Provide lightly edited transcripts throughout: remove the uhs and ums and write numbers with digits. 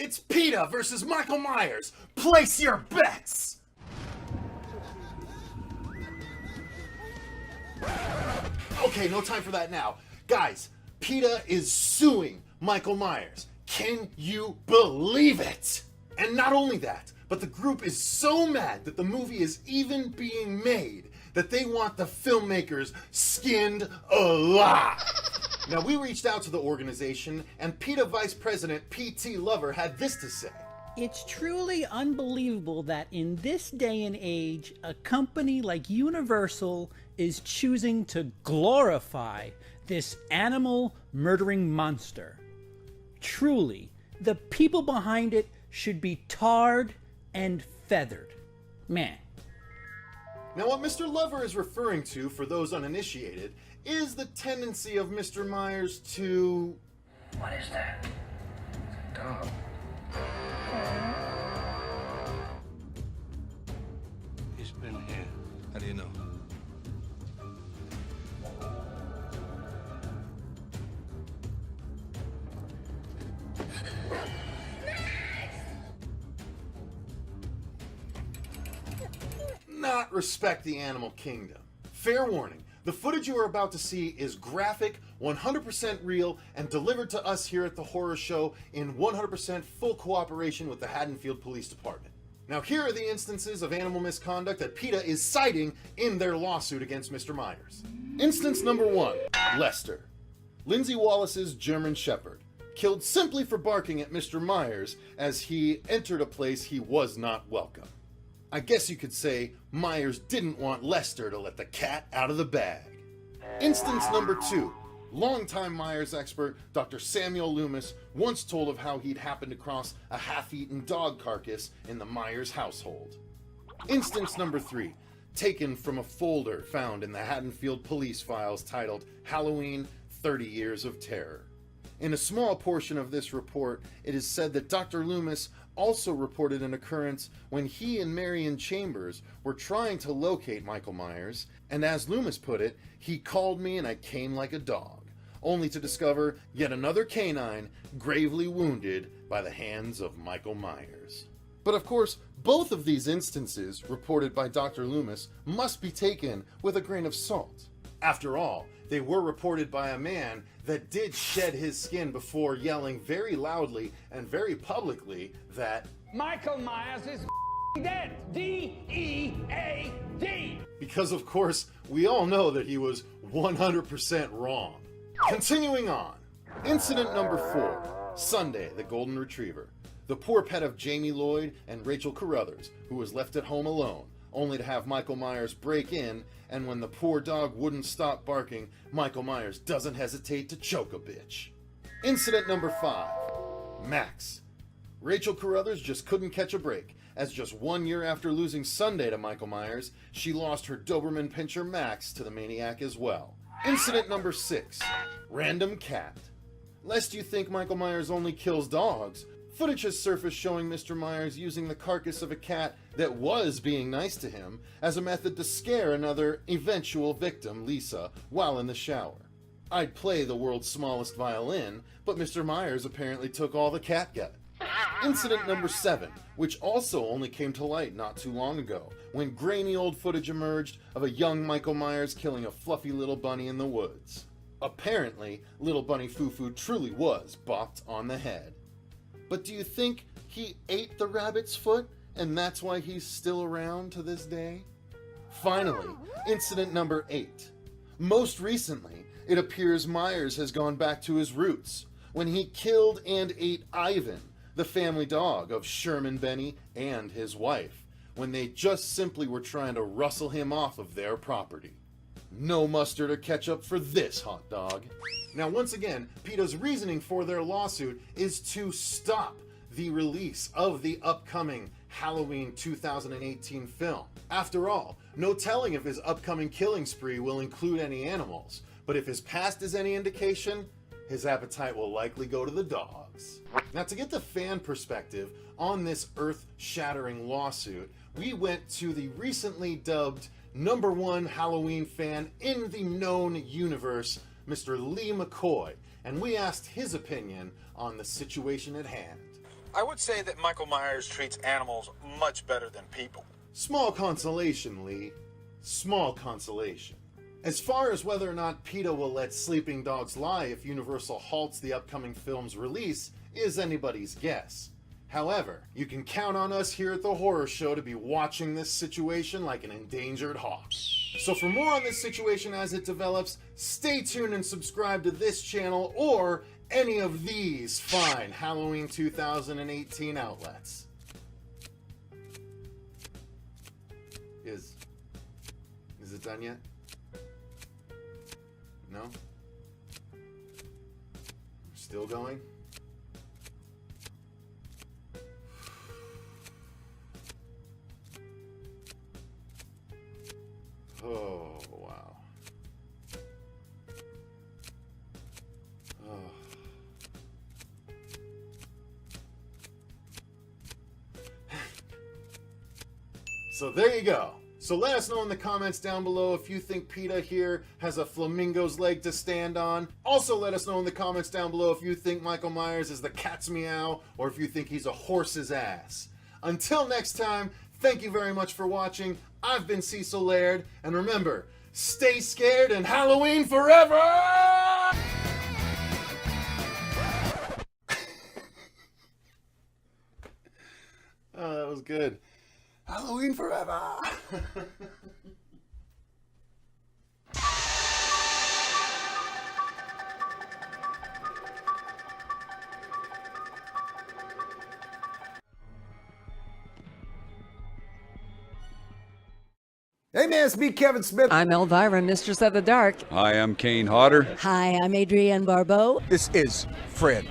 It's PETA versus Michael Myers. Place your bets! Okay, no time for that now. Guys, PETA is suing Michael Myers. Can you believe it? And not only that, but the group is so mad that the movie is even being made that they want the filmmakers skinned alive. Now, we reached out to the organization, and PETA Vice President P.T. Lover had this to say. It's truly unbelievable that in this day and age, a company like Universal is choosing to glorify this animal murdering monster. Truly, the people behind it should be tarred and feathered. Man. Now, what Mr. Lover is referring to, for those uninitiated, is the tendency of Mr. Myers to... What is that? It's a dog. He's been here. How do you know? not respect the animal kingdom. Fair warning, the footage you are about to see is graphic, 100% real, and delivered to us here at the Horror Show in 100% full cooperation with the Haddonfield Police Department. Now here are the instances of animal misconduct that PETA is citing in their lawsuit against Mr. Myers. Instance number 1, Lester. Lindsay Wallace's German Shepherd, killed simply for barking at Mr. Myers as he entered a place he was not welcome. I guess you could say Myers didn't want Lester to let the cat out of the bag. Instance number 2, longtime Myers expert Dr. Samuel Loomis once told of how he'd happened across a half-eaten dog carcass in the Myers household. Instance number 3, taken from a folder found in the Haddonfield police files titled Halloween 30 Years of Terror. In a small portion of this report, it is said that Dr. Loomis also reported an occurrence when he and Marion Chambers were trying to locate Michael Myers, and as Loomis put it, he called me and I came like a dog, only to discover yet another canine gravely wounded by the hands of Michael Myers. But of course, both of these instances, reported by Dr. Loomis, must be taken with a grain of salt. After all, they were reported by a man that did shed his skin before yelling very loudly and very publicly that Michael Myers is dead. D-E-A-D. Because of course, we all know that he was 100% wrong. Continuing on. Incident number 4, Sunday, the Golden Retriever. The poor pet of Jamie Lloyd and Rachel Carruthers, who was left at home alone, only to have Michael Myers break in, and when the poor dog wouldn't stop barking, Michael Myers doesn't hesitate to choke a bitch. Incident number 5, Max. Rachel Carruthers just couldn't catch a break, as just 1 year after losing Sunday to Michael Myers, she lost her Doberman Pinscher Max to the maniac as well. Incident number 6, Random Cat. Lest you think Michael Myers only kills dogs, footage has surfaced showing Mr. Myers using the carcass of a cat that was being nice to him as a method to scare another eventual victim, Lisa, while in the shower. I'd play the world's smallest violin, but Mr. Myers apparently took all the catgut. Incident number 7, which also only came to light not too long ago, when grainy old footage emerged of a young Michael Myers killing a fluffy little bunny in the woods. Apparently, little bunny Fufu truly was bopped on the head. But do you think he ate the rabbit's foot, and that's why he's still around to this day? Finally, incident number 8. Most recently, it appears Myers has gone back to his roots, when he killed and ate Ivan, the family dog of Sherman Benny and his wife, when they just simply were trying to rustle him off of their property. No mustard or ketchup for this hot dog. Now, once again, PETA's reasoning for their lawsuit is to stop the release of the upcoming Halloween 2018 film. After all, no telling if his upcoming killing spree will include any animals, but if his past is any indication, his appetite will likely go to the dogs. Now, to get the fan perspective on this earth-shattering lawsuit, we went to the recently dubbed #1 Halloween fan in the known universe, Mr. Lee McCoy, and we asked his opinion on the situation at hand. I would say that Michael Myers treats animals much better than people. Small consolation, Lee. Small consolation. As far as whether or not PETA will let sleeping dogs lie if Universal halts the upcoming film's release is anybody's guess. However, you can count on us here at the Horror Show to be watching this situation like an endangered hawk. So for more on this situation as it develops, stay tuned and subscribe to this channel or any of these fine Halloween 2018 outlets. Is it done yet? No? Still going? Oh, wow. Oh. So there you go. So let us know in the comments down below if you think PETA here has a flamingo's leg to stand on. Also let us know in the comments down below if you think Michael Myers is the cat's meow or if you think he's a horse's ass. Until next time, thank you very much for watching. I've been Cecil Laird, and remember, stay scared and Halloween forever! Oh, that was good. Halloween forever! Hey man, it's me, Kevin Smith. I'm Elvira, Mistress of the Dark. Hi, I'm Kane Hodder. Hi, I'm Adrienne Barbeau. This is Fred,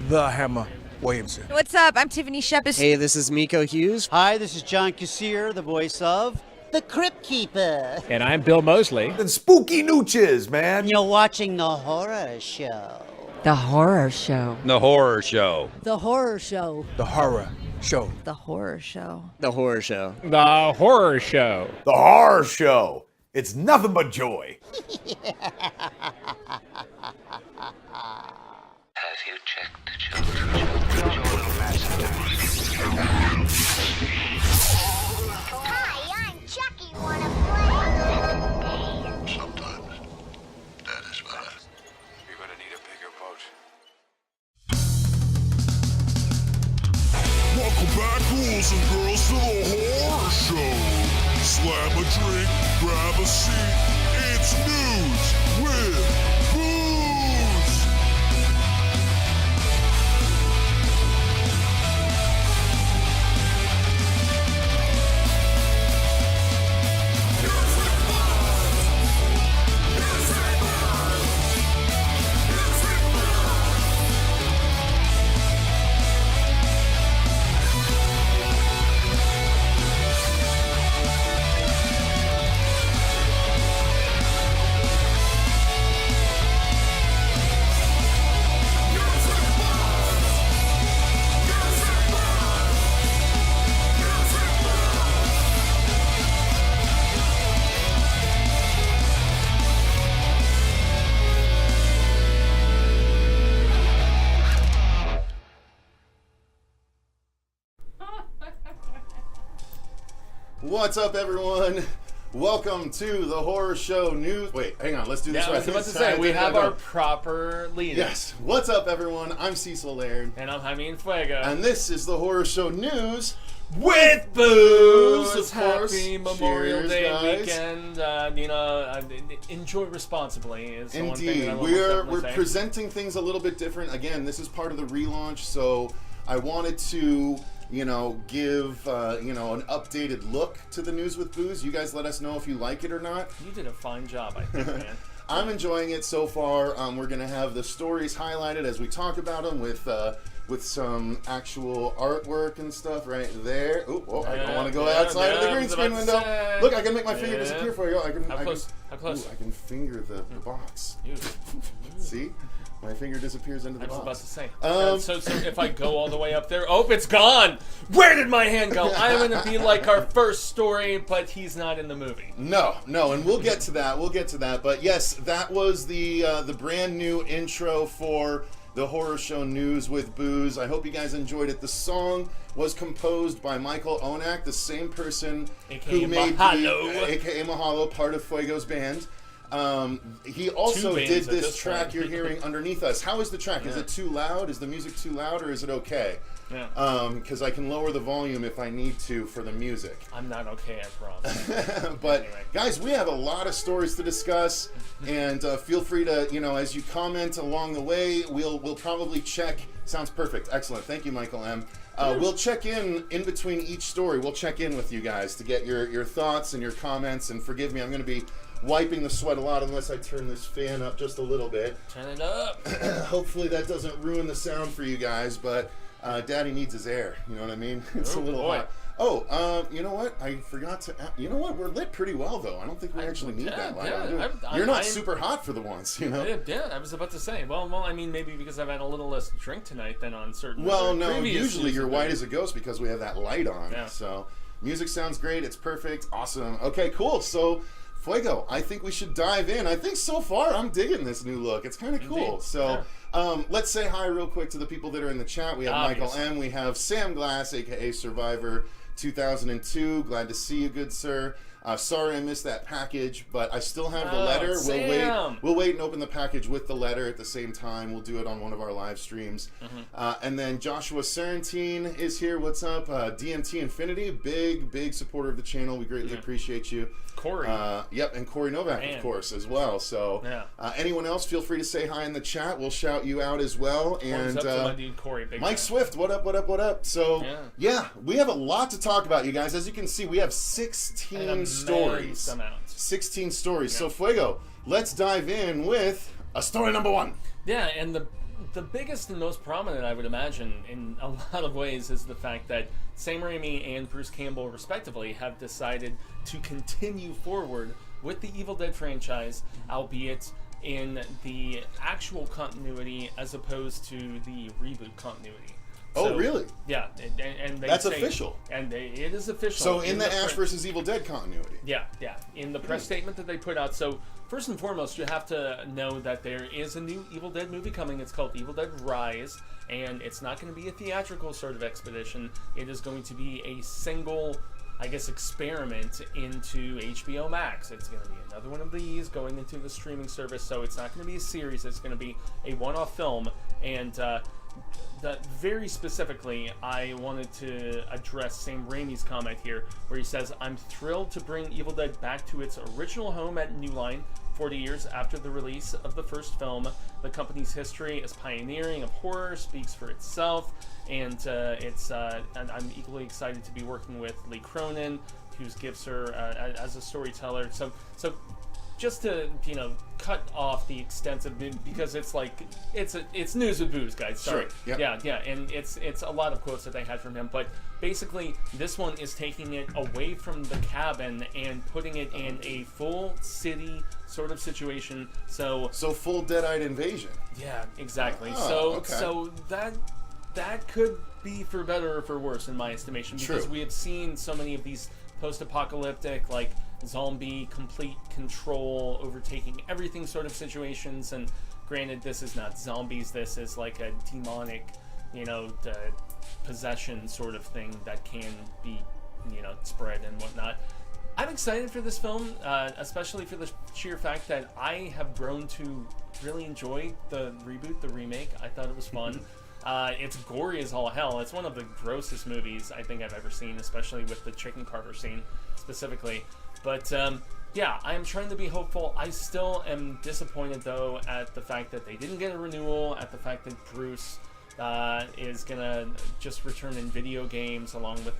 the Hammer Williamson. What's up? I'm Tiffany Shepard. Hey, this is Miko Hughes. Hi, this is John Kassir, the voice of the Crypt Keeper. And I'm Bill Moseley. And spooky nooches, man. You're watching The Horror Show. The Horror Show. The Horror Show. The Horror Show. The Horror Show. The Horror Show. The Horror Show. The Horror Show. The Horror Show. It's nothing but joy. Have you checked the children? Hi, I'm Chucky. Wanna play? Sometimes that is better. You're gonna need a bigger boat. Welcome back, ghouls and girls, to the Horror Show. Slam a drink, grab a seat. It's news with booze. What's up, everyone? Welcome to the Horror Show News. Wait, hang on. Let's do this right. I was about to say, we have our proper lead. Yes. What's up, everyone? I'm Cecil Laird. And I'm Jaime Fuego. And this is the Horror Show News with booze. Of course. Happy Memorial Day guys. weekend. Enjoy responsibly is the one thing that I Indeed. will We're presenting things a little bit different. Again, this is part of the relaunch, so I wanted to give an updated look to the News with Booze. You guys let us know if you like it or not. You did a fine job, I think, man. I'm enjoying it so far. We're gonna have the stories highlighted as we talk about them with some actual artwork and stuff right there. Oh, I don't want to go outside of the green screen window. Look, I can make my finger disappear for you. How close? I can finger the box. See? My finger disappears into the box. I was about to say. So if I go all the way up there, it's gone! Where did my hand go? I'm going to be like our first story, but he's not in the movie. No, and we'll get to that. But yes, that was the brand new intro for the horror show News with Booze. I hope you guys enjoyed it. The song was composed by Michael Onak, the same person who made aka Mahalo, part of Fuego's band. He also did this track you're hearing underneath us. How is the track? Is it too loud? Is the music too loud, or is it okay? Because I can lower the volume if I need to for the music. I'm not okay, I promise. But anyway. Guys, we have a lot of stories to discuss, and feel free to, as you comment along the way, we'll probably check. Sounds perfect. Excellent. Thank you, Michael M. We'll check in between each story. We'll check in with you guys to get your thoughts and your comments. And forgive me, I'm going to be wiping the sweat a lot unless I turn this fan up just a little bit. Turn it up. Hopefully that doesn't ruin the sound for you guys, but Daddy needs his air. You know what I mean? It's a little hot. Oh, you know what? I forgot to... You know what? We're lit pretty well, though. I don't think we actually need that light on. You're not super hot for the once, Yeah, I was about to say. Well, I mean, maybe because I've had a little less drink tonight than on certain... Well, no, usually you're white as a ghost because we have that light on. Yeah. So, music sounds great. It's perfect. Awesome. Okay, cool. So... Fuego, I think we should dive in. I think so far I'm digging this new look. It's kind of cool. So let's say hi real quick to the people that are in the chat. We have Michael M. We have Sam Glass, a.k.a. Survivor 2002. Glad to see you, good sir. Sorry I missed that package, but I still have the letter. We'll wait and open the package with the letter at the same time. We'll do it on one of our live streams. And then Joshua Sarantine is here. What's up? DMT Infinity, big supporter of the channel. We greatly appreciate you. Corey. Yep, and Corey Novak, of course, as well. So anyone else, feel free to say hi in the chat. We'll shout you out as well. And up to my dude Corey, Mike Swift, what up? So, yeah, we have a lot to talk about, you guys. As you can see, we have 16 stories. 16 stories. So, Fuego, let's dive in with story number 1. Yeah, and the biggest and most prominent, I would imagine, in a lot of ways, is the fact that Sam Raimi and Bruce Campbell, respectively, have decided to continue forward with the Evil Dead franchise, albeit in the actual continuity as opposed to the reboot continuity. Oh, really? Yeah, and that's official. And it is official. So in the Ash vs. Evil Dead continuity. Yeah. In the press statement that they put out. So first and foremost, you have to know that there is a new Evil Dead movie coming. It's called Evil Dead Rise, and it's not going to be a theatrical sort of expedition. It is going to be a single, I guess, experiment into HBO Max. It's going to be another one of these going into the streaming service. So it's not going to be a series. It's going to be a one-off film, and very specifically, I wanted to address Sam Raimi's comment here, where he says, "I'm thrilled to bring Evil Dead back to its original home at New Line, 40 years after the release of the first film. The company's history as pioneering of horror speaks for itself, and and I'm equally excited to be working with Lee Cronin, who gives her as a storyteller." So just to cut off the extensive, because it's like it's News with Booze, guys. Sorry. Sure. Yep. Yeah, and it's a lot of quotes that they had from him, but basically this one is taking it away from the cabin and putting it in a full city sort of situation. So full Deadite invasion. Yeah, exactly. Oh, so that could be for better or for worse in my estimation, because we have seen so many of these post-apocalyptic, like zombie complete control, overtaking everything sort of situations. And granted, this is not zombies, this is like a demonic, possession sort of thing that can be, spread and whatnot. I'm excited for this film, especially for the sheer fact that I have grown to really enjoy the reboot, the remake. I thought it was fun. It's gory as all hell. It's one of the grossest movies I think I've ever seen, especially with the chicken carver scene specifically. But yeah, I am trying to be hopeful. I still am disappointed, though, at the fact that they didn't get a renewal, at the fact that Bruce is gonna just return in video games along with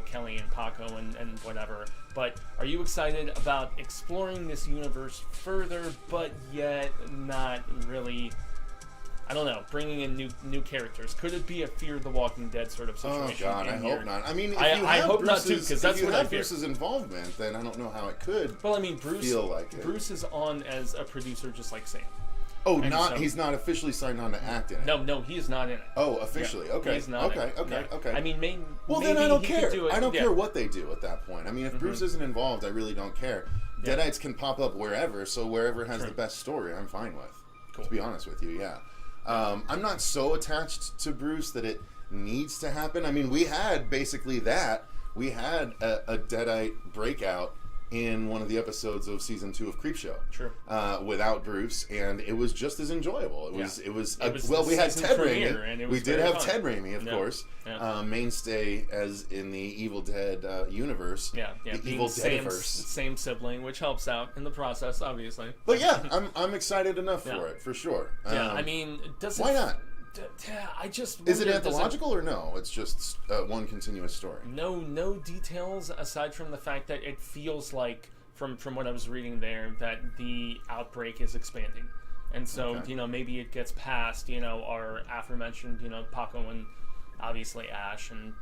Kelly and Paco and whatever. But are you excited about exploring this universe further, but yet not really? I don't know, bringing in new characters. Could it be a Fear the Walking Dead sort of situation? Oh God, I hope not. I mean, I hope not too, because that's what I fear. Bruce's involvement, then I don't know how it could. Well, I mean, Bruce feel like it. Bruce is on as a producer, just like Sam. Oh, he's not officially signed on to act in it. No, he's not in it. Oh, officially, yeah, okay, he's not okay. I mean, maybe then I don't care. Do it. I don't care what they do at that point. I mean, if Bruce isn't involved, I really don't care. Deadites can pop up wherever, so wherever has the best story, I'm fine with. Cool. To be honest with you, yeah. I'm not so attached to Bruce that it needs to happen. I mean, we had basically that. We had a Deadite breakout in one of the episodes of season 2 of Creepshow. True. Without Bruce, and it was just as enjoyable. It was well, we had season Ted premiere, Raimi. and it We was did very have fun. Ted Raimi, of course. Yeah. Mainstay as in the Evil Dead universe. Yeah. The Being Evil same Deadiverse. sibling, which helps out in the process, obviously. But yeah, I'm excited enough for it, for sure. Yeah, I mean, does it... Why not? I just Is it wonder, anthological or no? It's just one continuous story. No details aside from the fact that it feels like, from what I was reading there, that the outbreak is expanding, and so maybe it gets past our aforementioned Paco and obviously Ash and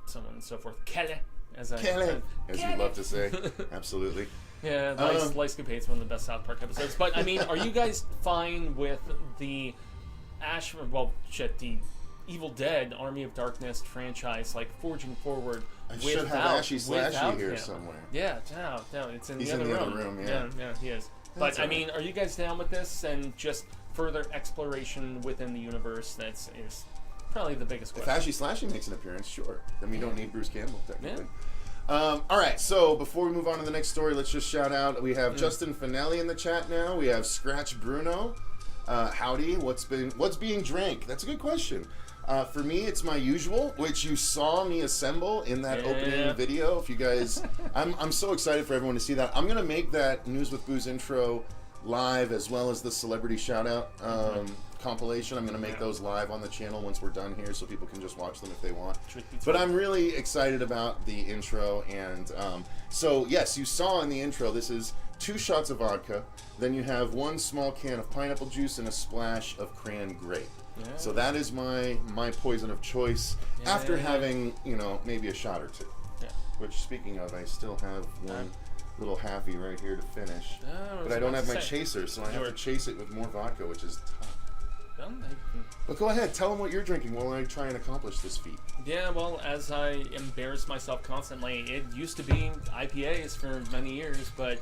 so on and so forth. Kelly, as you love to say, absolutely. Yeah, Lice Capate's one of the best South Park episodes. But I mean, are you guys fine with the Ash? Well, shit, the Evil Dead Army of Darkness franchise forging forward. I should have Ashy Slashy here somewhere. Yeah, no, it's in He's the in other the room. other room, Yeah, he is. That's But I mean, are you guys down with this and just further exploration within the universe? Is probably the biggest question. If Ashy Slashy makes an appearance, sure. Then we don't need Bruce Campbell, technically. Yeah. All right, so before we move on to the next story, let's just shout out. We have Justin Finelli in the chat now. We have Scratch Bruno. Howdy. What's being drank? That's a good question. For me, it's my usual, which you saw me assemble in that opening video. If you guys, I'm so excited for everyone to see that. I'm gonna make that News with Booze intro live, as well as the celebrity shout out compilation. I'm gonna make those live on the channel once we're done here, so people can just watch them if they want. But I'm really excited about the intro, and so yes, you saw in the intro. This is 2 shots of vodka. Then you have 1 small can of pineapple juice and a splash of cran grape. Yeah. So that is my poison of choice after having, maybe a shot or 2. Yeah. Which, speaking of, I still have one little halfie right here to finish. But I don't have my chaser, so I have to chase it with more vodka, which is tough. But go ahead, tell them what you're drinking while I try and accomplish this feat. Yeah, well, as I embarrass myself constantly, it used to be IPAs for many years, but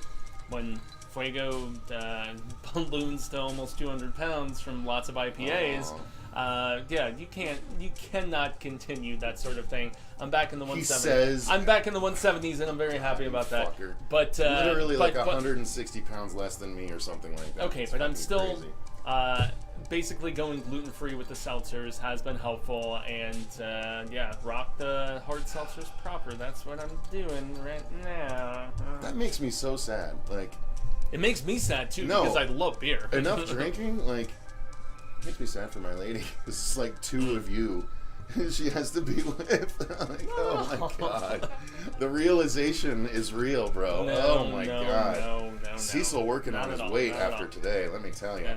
when Fuego balloons to almost 200 pounds from lots of IPAs. You cannot continue that sort of thing. I'm back in the 170s. I'm back in the 170s, and I'm very happy about that. But literally 160 pounds less than me or something like that. Okay, but I'm still basically going gluten-free with the seltzers has been helpful, and rock the hard seltzers proper. That's what I'm doing right now. That makes me so sad. It makes me sad too because I love beer. Enough drinking, makes me sad for my lady. This is 2 of you. She has to be with. Oh my god. The realization is real, bro. God. No. Cecil working on his weight after today, let me tell you.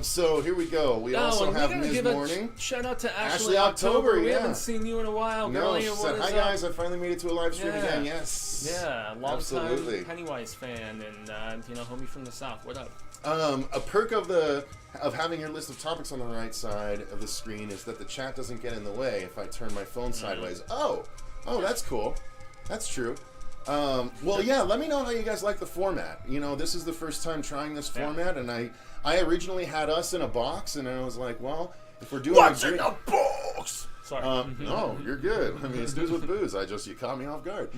So here we go. We also have Ms. Morning. Shout out to Ashley October. We haven't seen you in a while. No, she said, hi guys, I finally made it to a live stream again. Yes. Yeah, long time Pennywise fan and homie from the South. What up? A perk of having your list of topics on the right side of the screen is that the chat doesn't get in the way if I turn my phone sideways. Oh, that's cool. That's true. Let me know how you guys like the format. This is the first time trying this format, and I originally had us in a box, and I was like, well, if we're doing what's in a box? Sorry. No, you're good. I mean, it's News with Booze. You caught me off guard.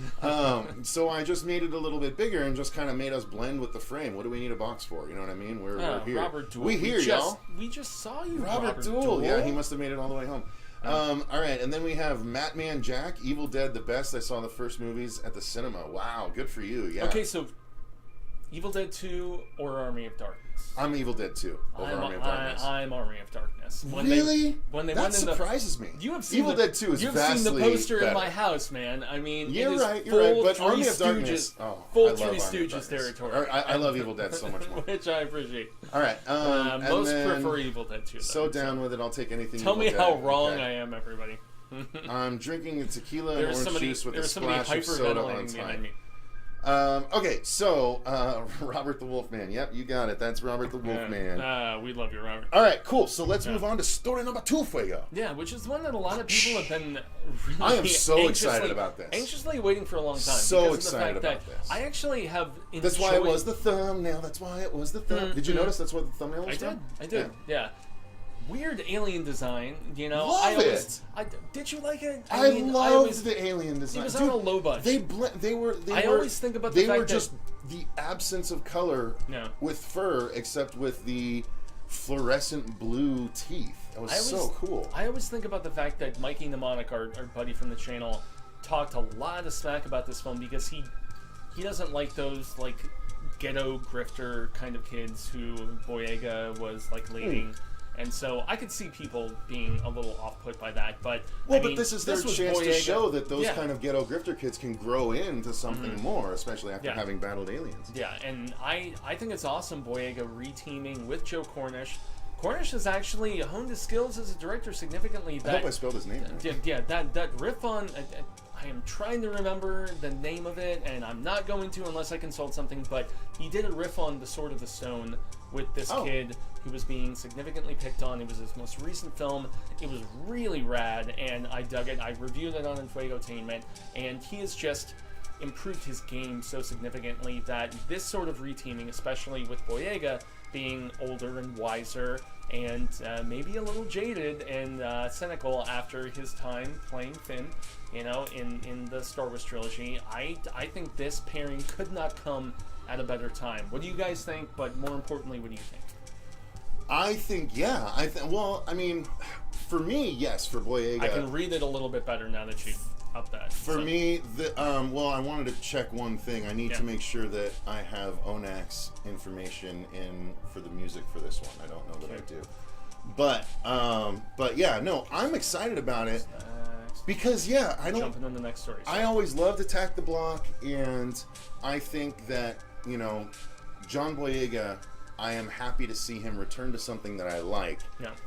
So I just made it a little bit bigger and just kind of made us blend with the frame. What do we need a box for? You know what I mean? We're here. Robert Duell. We here, y'all. We just saw you, Robert Duell. Yeah, he must have made it all the way home. All right, and then we have Matman Jack, Evil Dead, the best. I saw the first movies at the cinema. Wow, good for you. Yeah. Okay, so Evil Dead 2 or Army of Darkness? I'm Evil Dead 2 over Army of Darkness. I'm Army of Darkness. Really? That surprises me. You have seen Evil Dead 2 is You've vastly seen the poster better. in my house, man. I mean, you're right. But Army of Darkness, full Three Stooges territory. I love Evil Dead so much more, which I appreciate. All right, most prefer Evil Dead 2. So down with it. I'll take anything. Tell me how wrong I am, everybody. I'm drinking a tequila and orange juice with a splash of soda on time. Okay, so Robert the Wolfman. Yep, you got it. That's Robert the Wolfman. We love you, Robert. All right, cool. So let's move on to story number 2, Fuego. Yeah, which is one that a lot of people have been really I am so excited about this. Anxiously waiting for a long time. So excited about this. I actually have enjoyed... That's why it was the thumbnail. That's why it was the thumbnail. Did you notice that's what the thumbnail was? I did. Yeah. weird alien design, you know. Love it. Did you like it? I loved the alien design. It was on a low budget. I always think about the they fact were that just the absence of color with fur, except with the fluorescent blue teeth. That was so cool. I always think about the fact that Mikey Mnemonic, our buddy from the channel, talked a lot of smack about this film because he doesn't like those like ghetto grifter kind of kids who Boyega was like leading. And so I could see people being a little off-put by that, but but this is their chance to show that those kind of ghetto grifter kids can grow into something more, especially after having battled aliens. Yeah, and I think it's awesome Boyega reteaming with Joe Cornish. Cornish has actually honed his skills as a director significantly. I hope I spelled his name right. Yeah, that riff on... I am trying to remember the name of it, and I'm not going to unless I consult something, but he did a riff on The Sword of the Stone with this kid who was being significantly picked on. It was his most recent film. It was really rad, and I dug it. I reviewed it on Infuegotainment, and he has just improved his game so significantly that this sort of reteaming, especially with Boyega being older and wiser and maybe a little jaded and cynical after his time playing Finn, you know, in the Star Wars trilogy, I think this pairing could not come at a better time. What do you guys think? But more importantly, what do you think? I think, well, I mean, for me, yes, for Boyega. I can read it a little bit better now that you up that. For me, well, I wanted to check one thing. I need to make sure that I have Onak's information in for the music for this one. I don't know that I do. But yeah, no, I'm excited about it. Because jumping on the next story. I always loved Attack the Block, and I think that, you know, John Boyega, I am happy to see him return to something that I like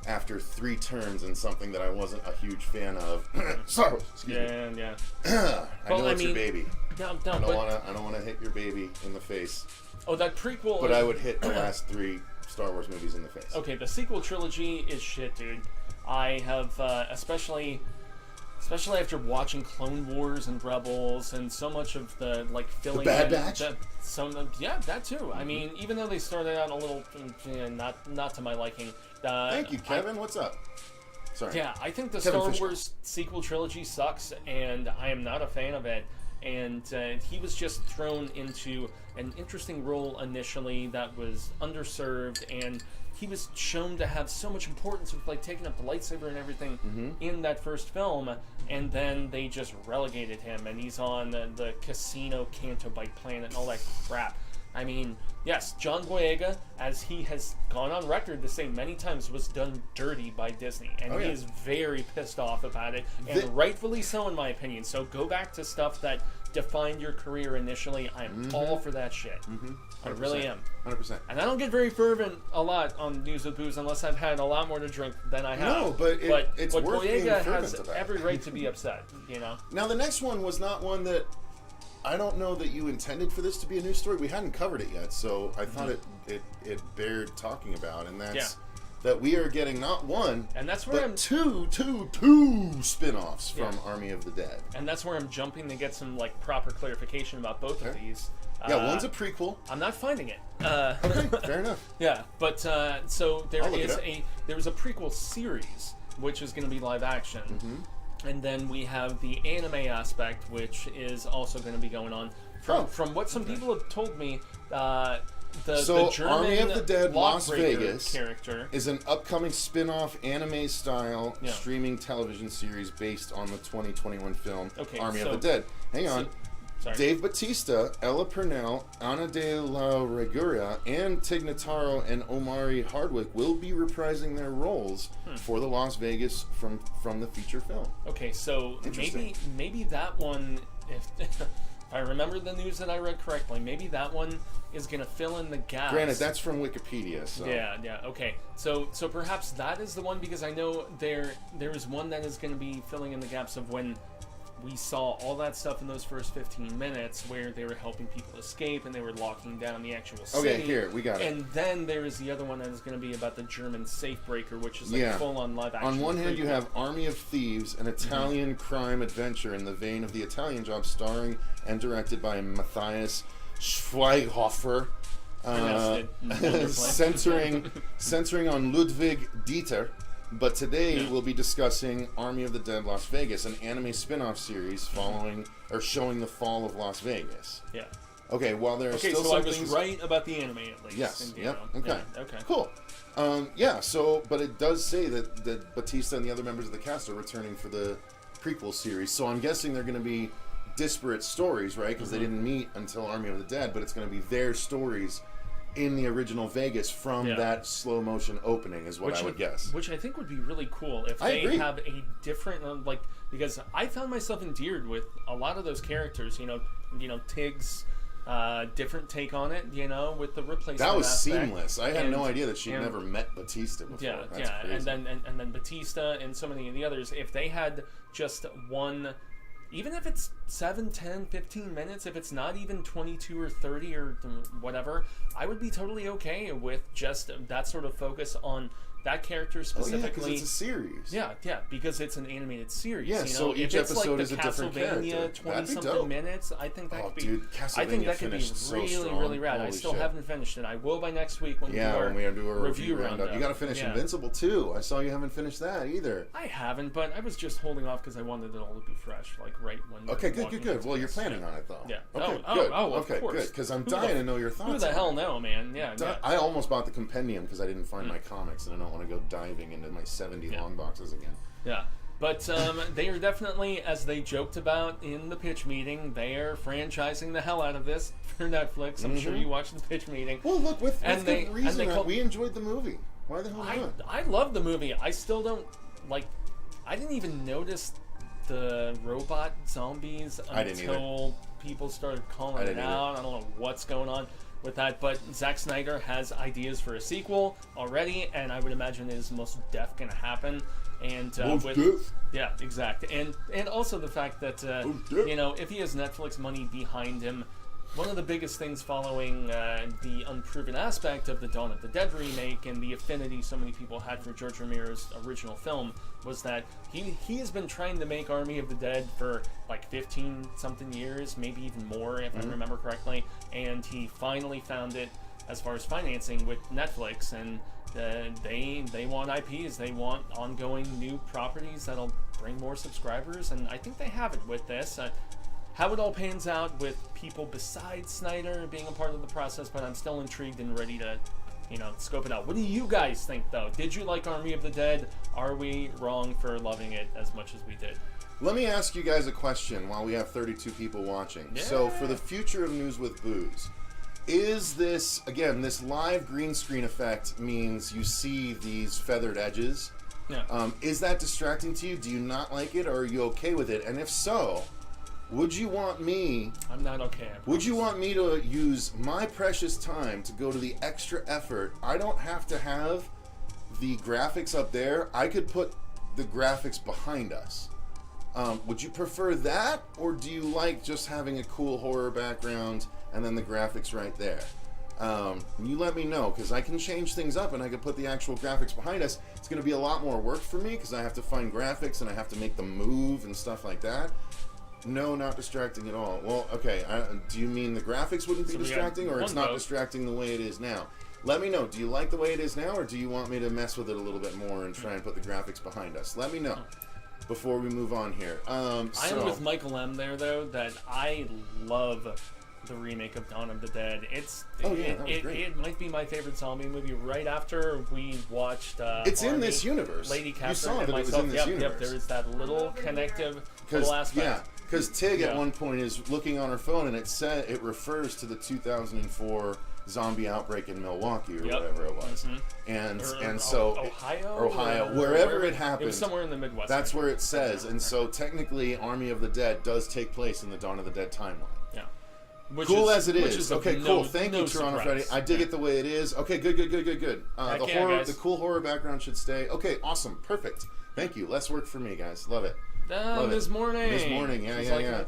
after 3 terms and something that I wasn't a huge fan of. Sorry, excuse me. Yeah. I know it's your baby. No, I don't want to hit your baby in the face. Oh, that prequel. But I would hit the last 3 Star Wars movies in the face. Okay, the sequel trilogy is shit, dude. I have especially after watching Clone Wars and Rebels and so much of the like filling. The Bad Batch. That too. I mean, even though they started out a little not to my liking. Thank you, Kevin. What's up? Sorry. Yeah, I think the Kevin Star Fisher. Wars sequel trilogy sucks, and I am not a fan of it. And he was just thrown into an interesting role initially that was underserved, and he was shown to have so much importance with like taking up the lightsaber and everything in that first film, and then they just relegated him, and he's on the Casino Canto Bite planet and all that crap. I mean, yes, John Boyega, as he has gone on record to say many times, was done dirty by Disney, and he is very pissed off about it, and rightfully so in my opinion. So go back to stuff that defined your career initially. I'm all for that shit. I really am. 100%. And I don't get very fervent a lot on News with Booze unless I've had a lot more to drink than I have. No, but it's worth being Boyega fervent has about. every right to be upset, you know? Now, the next one was not one that I don't know that you intended for this to be a news story. We hadn't covered it yet, so I thought it bared talking about, and that's that we are getting not one, and that's where but two spin-offs from Army of the Dead. And that's where I'm jumping to get some like proper clarification about both of these. Yeah, one's a prequel. I'm not finding it. Okay, fair enough. Yeah, but so there was a prequel series which is going to be live action. And then we have the anime aspect, which is also going to be going on. From what some people have told me, the German Army of the Dead Las Vegas character is an upcoming spin-off anime-style streaming television series based on the 2021 film Army of the Dead. Hang on. Dave Bautista, Ella Purnell, Ana de la Reguera, and Tig Notaro and Omari Hardwick will be reprising their roles for the Las Vegas from the feature film. Okay, so maybe that one, if I remember the news that I read correctly, maybe that one is going to fill in the gaps. Granted, that's from Wikipedia. So. Yeah, okay. So perhaps that is the one, because I know there is one that is going to be filling in the gaps of when we saw all that stuff in those first 15 minutes where they were helping people escape and they were locking down the actual city. Okay, here, we got it. And then there is the other one that is going to be about the German safe breaker, which is like full-on live action. On one hand, you have Army of Thieves, an Italian crime adventure in the vein of The Italian Job, starring and directed by Matthias Schweighofer, centering on Ludwig Dieter, But today we'll be discussing Army of the Dead Las Vegas, an anime spin-off series following or showing the fall of Las Vegas. Yeah. Okay, while there are still so some I was things... right about the anime at least. Yes, and, yep, okay. Yeah, okay. Cool. But it does say that Batista and the other members of the cast are returning for the prequel series, so I'm guessing they're going to be disparate stories, right? Because they didn't meet until Army of the Dead, but it's going to be their stories in the original Vegas from that slow motion opening is what I would guess. Which I think would be really cool if they have a different because I found myself endeared with a lot of those characters. You know, Tig's different take on it. You know, with the replacement. That was aspect. Seamless. I had no idea that she'd never met Batista before. Yeah, That's crazy. and then Batista and so many of the others. If they had just one. Even if it's 7, 10, 15 minutes, if it's not even 22 or 30 or whatever, I would be totally okay with just that sort of focus on that character specifically. Oh, yeah, because it's a series. Yeah, because it's an animated series. Yeah, you know? so each if it's episode like is a different character. Castlevania 20-something minutes, I think that could be. Dude, I think that could be really, really rad. I still haven't finished it. I will by next week when we do our review roundup. You got to finish Invincible too. I saw you haven't finished that either. I haven't, but I was just holding off because I wanted it all to be fresh, like right when. Okay, good. Well, you're planning on it though. Yeah. Okay, good. Okay, good. Because I'm dying to know your thoughts. Who the hell know, man? Yeah. I almost bought the compendium because I didn't find my comics, and I don't want to go diving into my 70 long boxes again. Yeah. But they are definitely, as they joked about in the pitch meeting, they are franchising the hell out of this for Netflix. I'm sure you watched the pitch meeting. Well, look, with good reason. We enjoyed the movie. Why the hell not? I love the movie. I still don't, I didn't even notice the robot zombies until people started calling it out. I don't know what's going on with that, but Zack Snyder has ideas for a sequel already, and I would imagine it is most def going to happen. And yeah, exactly. And also the fact that if he has Netflix money behind him, one of the biggest things following the unproven aspect of the Dawn of the Dead remake and the affinity so many people had for George Romero's original film was that he has been trying to make Army of the Dead for like 15-something years, maybe even more if I remember correctly, and he finally found it as far as financing with Netflix, and they want IPs, they want ongoing new properties that'll bring more subscribers, and I think they have it with this. How it all pans out with people besides Snyder being a part of the process, but I'm still intrigued and ready to, scope it out. What do you guys think, though? Did you like Army of the Dead? Are we wrong for loving it as much as we did? Let me ask you guys a question while we have 32 people watching. Yeah. So, for the future of News with Booze, is this, again, this live green screen effect means you see these feathered edges? Yeah. Is that distracting to you? Do you not like it, or are you okay with it? And if so, would you want me... I'm not okay. Would you want me to use my precious time to go to the extra effort? I don't have to have the graphics up there. I could put the graphics behind us. Would you prefer that, or do you like just having a cool horror background and then the graphics right there? You let me know, because I can change things up and I can put the actual graphics behind us. It's going to be a lot more work for me because I have to find graphics and I have to make them move and stuff like that. No, not distracting at all. Well, okay. Do you mean the graphics wouldn't be distracting, or it's not distracting the way it is now? Let me know. Do you like the way it is now, or do you want me to mess with it a little bit more and try and put the graphics behind us? Let me know before we move on here. I am with Michael M. there, though, that I love the remake of Dawn of the Dead. It might be my favorite zombie movie right after we watched it's Army, in this universe. Lady Catherine, you saw and that myself. It was in this universe. Yep, there is that little connective little aspect. Yeah, because Tig at one point is looking on her phone and it refers to the 2004 zombie outbreak in Milwaukee or whatever it was. And so Ohio, wherever it happened, it was somewhere in the Midwest. That's where it says. And so technically Army of the Dead does take place in the Dawn of the Dead timeline. Yeah. Cool as it is. Okay, cool. Thank you, Toronto Freddy. I dig it the way it is. Okay, good. The cool horror background should stay. Okay, awesome. Perfect. Thank you. Less work for me, guys. Love it. Ms. Morning. Ms. Morning. Yeah.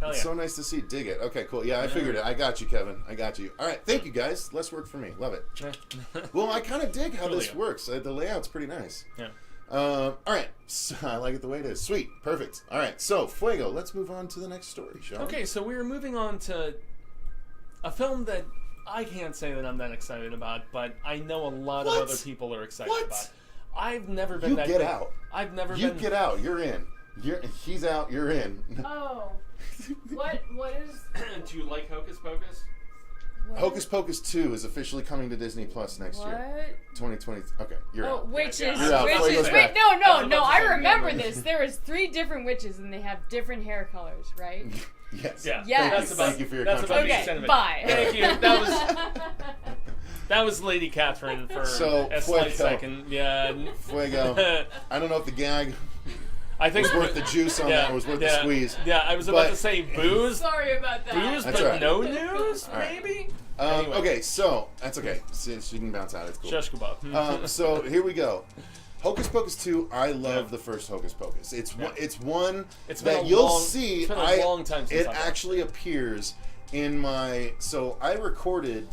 It's so nice to see. Dig it. Okay, cool. Yeah, I figured it. I got you, Kevin. I got you. All right. Thank you, guys. Less work for me. Love it. Well, I kind of dig how this works. The layout's pretty nice. Yeah. All right. So, I like it the way it is. Sweet. Perfect. All right. So, Fuego, let's move on to the next story, shall we? Okay, so we're moving on to a film that I can't say that I'm that excited about, but I know a lot of other people are excited about. I've never been You that get good. out. I've never You been... get out. You're in. He's out. You're in. Oh. What is... Do you like Hocus Pocus? What? Hocus Pocus 2 is officially coming to Disney Plus next year. 2020. Okay, you're out. Oh, witches. You're out. Witches. Wait, Wait, no. I remember this. There was 3 different witches, and they have different hair colors, right? Yes. Yeah. Yes. Thank you for your That's about the contribution. extent of it. Bye. Thank you. That was Lady Catherine for a slight second. Yeah. Fuego. I don't know if the gag I think was worth the juice on that, was worth the squeeze. Yeah, I was about to say booze. Sorry about that. Booze, That's but right. no news, right. maybe? Anyway. Okay, so that's okay. She can bounce out. It's cool. Shush kebab. So here we go. Hocus Pocus 2. I love the first Hocus Pocus. It's one It's been that a you'll long- see. it's been a long time since it I've watched actually appears in my. So I recorded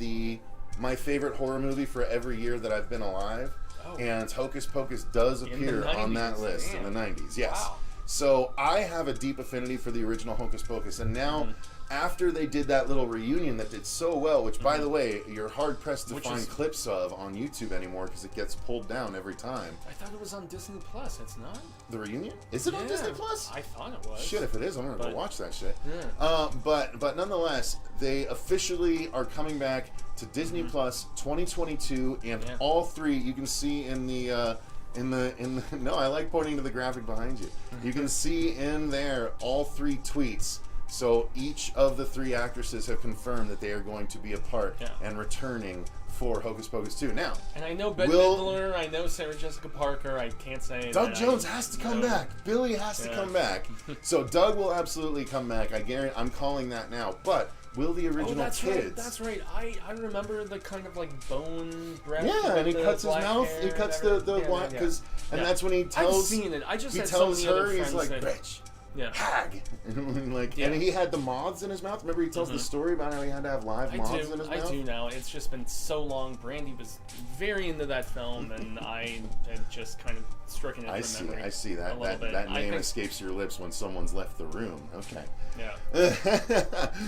my favorite horror movie for every year that I've been alive, and Hocus Pocus does appear on that list in the 90s. Yes. Wow. So I have a deep affinity for the original Hocus Pocus, and now. After they did that little reunion that did so well, which, by the way, you're hard-pressed to find clips of on YouTube anymore because it gets pulled down every time. I thought it was on Disney Plus. It's not? The reunion? Is it on Disney Plus? I thought it was. Shit, if it is, I'm going to go watch that shit. Yeah. But nonetheless, they officially are coming back to Disney Plus 2022, and all 3, you can see in the... no, I like pointing to the graphic behind you. You can see in there all 3 tweets. So each of the 3 actresses have confirmed that they are going to be a part and returning for Hocus Pocus 2. Now, and I know Bette Midler, I know Sarah Jessica Parker. I can't say Doug Jones has to come back. Billy has to come back. So Doug will absolutely come back. I guarantee. I'm calling that now. But will the original kids? Right, that's right. I remember the kind of like bone breath. Yeah, and he cuts his mouth. He cuts the white because, and that's when he tells. I've seen it. I just he had tells so many her other he's friends like that, bitch. Yeah. Hag. And he had the moths in his mouth. Remember he tells the story about how he had to have live moths in his mouth? I do now. It's just been so long. Brandy was very into that film, and I had just kind of stricken it from memory. I see. That name escapes your lips when someone's left the room. Okay. Yeah.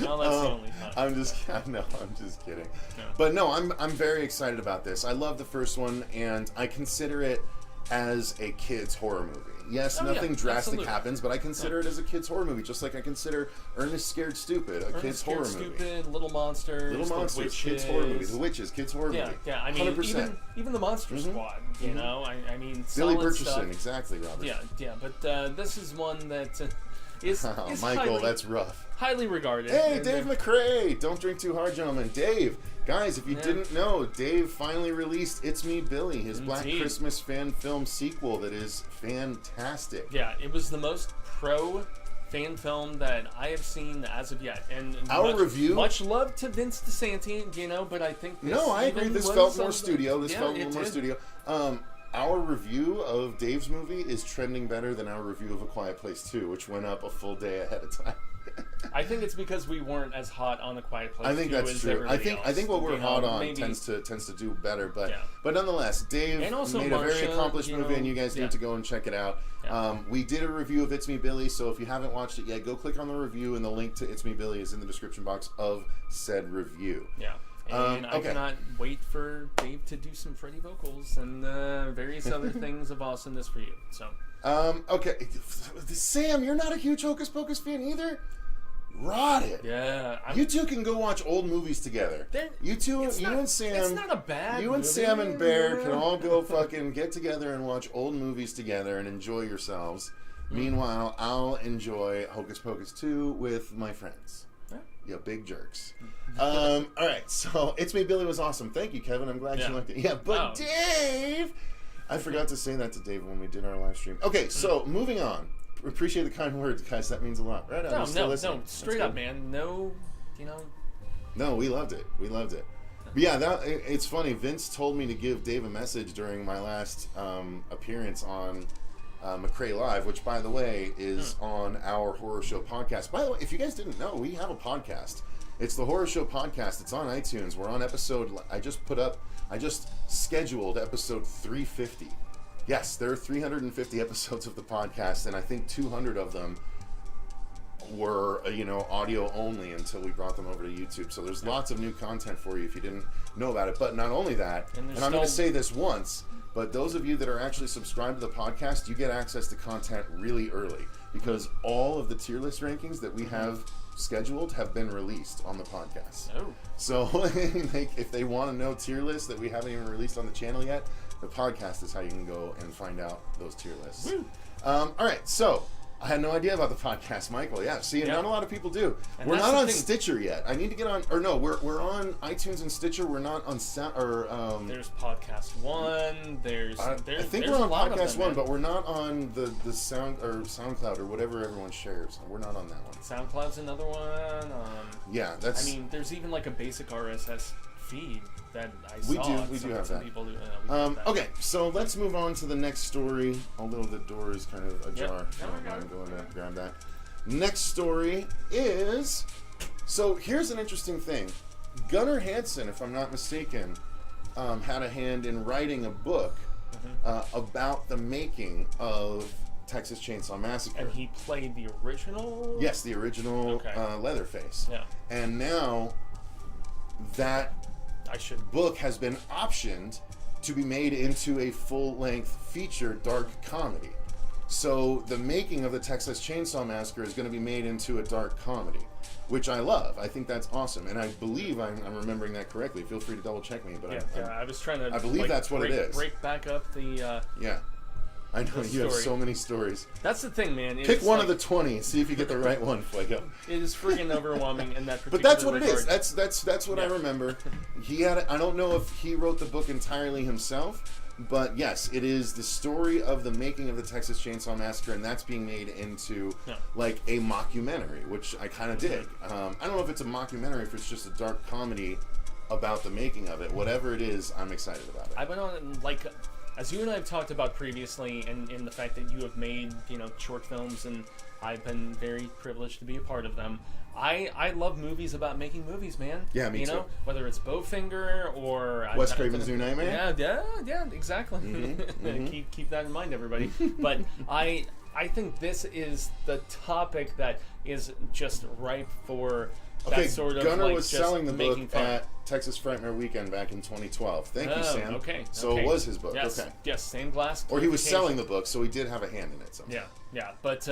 No, that's the only time. I'm just kidding. No. But no, I'm very excited about this. I love the first one, and I consider it as a kid's horror movie. Yes, nothing drastic happens, but I consider it as a kid's horror movie, just like I consider Ernest Scared Stupid a kid's horror movie. Stupid, Little Monsters, kids horror movie. The Witches, kids horror movie. Yeah, I mean, 100%. even the Monster Squad, you know, I mean, Billy solid Burchison, stuff. Exactly, Robert. Yeah, but this is one that is Michael, that's rough. Highly regarded. Hey, Dave McRae! Don't drink too hard, gentlemen. Dave, guys, if you didn't know, Dave finally released It's Me, Billy, his Black Christmas fan film sequel that is fantastic. Yeah, it was the most pro fan film that I have seen as of yet. And our review... Much love to Vince DeSanti, you know, but I think this I agree. This felt more studio. This felt a little more did. studio. Our review of Dave's movie is trending better than our review of A Quiet Place 2, which went up a full day ahead of time. I think it's because we weren't as hot on A Quiet Place. I think that's true. I think what we're hot on tends to do better, but nonetheless, Dave made a very accomplished movie, and you guys need to go and check it out. Yeah. We did a review of It's Me, Billy, so if you haven't watched it yet, go click on the review, and the link to It's Me, Billy is in the description box of said review. Yeah. And I cannot wait for Dave to do some Freddy vocals and various other things of awesomeness for you. So. Okay, Sam, you're not a huge Hocus Pocus fan either. Rot it. Yeah. You two can go watch old movies together. And Sam. It's not a bad You and movie. Sam and Bear can all go fucking get together and watch old movies together and enjoy yourselves. Meanwhile, I'll enjoy Hocus Pocus 2 with my friends. Yeah, big jerks. All right, so It's Me, Billy was awesome. Thank you, Kevin. I'm glad you liked it. Yeah, but Dave... I forgot to say that to Dave when we did our live stream. Okay, so moving on. Appreciate the kind words, guys. That means a lot. Right? No, straight up, man. No, you know. No, we loved it. But yeah, it's funny. Vince told me to give Dave a message during my last appearance on McRae Live, which, by the way, is on our Horror Show podcast. By the way, if you guys didn't know, we have a podcast. It's the Horror Show podcast. It's on iTunes. We're on episode... I just scheduled episode 350. Yes, there are 350 episodes of the podcast, and I think 200 of them... were audio only until we brought them over to YouTube. So there's lots of new content for you if you didn't know about it. But not only that, and I'm going to say this once, but those of you that are actually subscribed to the podcast, you get access to content really early because all of the tier list rankings that we have scheduled have been released on the podcast. Oh. So if they want to know tier lists that we haven't even released on the channel yet, the podcast is how you can go and find out those tier lists. All right, so I had no idea about the podcast, Michael. Yeah, see, not a lot of people do. And we're not on Stitcher yet. I need to get on, or no, we're on iTunes and Stitcher. We're not on There's Podcast One. I think we're on Podcast One, but we're not on the SoundCloud or whatever everyone shares. We're not on that one. SoundCloud's another one. Yeah, that's. I mean, there's even like a basic RSS feed that I saw. We do have that. People do, okay, so let's move on to the next story. Although the door is kind of ajar. I'm going to grab that. Next story is. So here's an interesting thing. Gunnar Hansen, if I'm not mistaken, had a hand in writing a book about the making of Texas Chainsaw Massacre. And he played the original? Yes, the original Leatherface. Yeah. And now that book has been optioned to be made into a full-length feature dark comedy. So the making of the Texas Chainsaw Massacre is going to be made into a dark comedy, which I love. I think that's awesome, and I believe I'm remembering that correctly. Feel free to double check me, but I was trying to. I believe that's what it is. Break back up the. Yeah. I know you have so many stories. That's the thing, man. Pick one of the 20. See if you get the right one, Fuego. It is freaking overwhelming in that particular But that's what regard. it is. That's what I remember. He had. I don't know if he wrote the book entirely himself, but yes, it is the story of the making of the Texas Chainsaw Massacre, and that's being made into like a mockumentary, which I kind of dig. I don't know if it's a mockumentary, if it's just a dark comedy about the making of it. Whatever it is, I'm excited about it. I went on as you and I have talked about previously, and in the fact that you have made, short films, and I've been very privileged to be a part of them. I love movies about making movies, man. Yeah, me too. Whether it's Bowfinger or Wes Craven's New Nightmare. Yeah, exactly. Keep that in mind, everybody. But I think this is the topic that is just ripe for. Okay, sort of Gunnar like was selling the book fun. at Texas Frightmare Weekend back in 2012. Thank you, Sam. Okay. So it was his book. Yes, okay. Yes, same glass. Or he was selling the book, so he did have a hand in it somehow. Yeah. But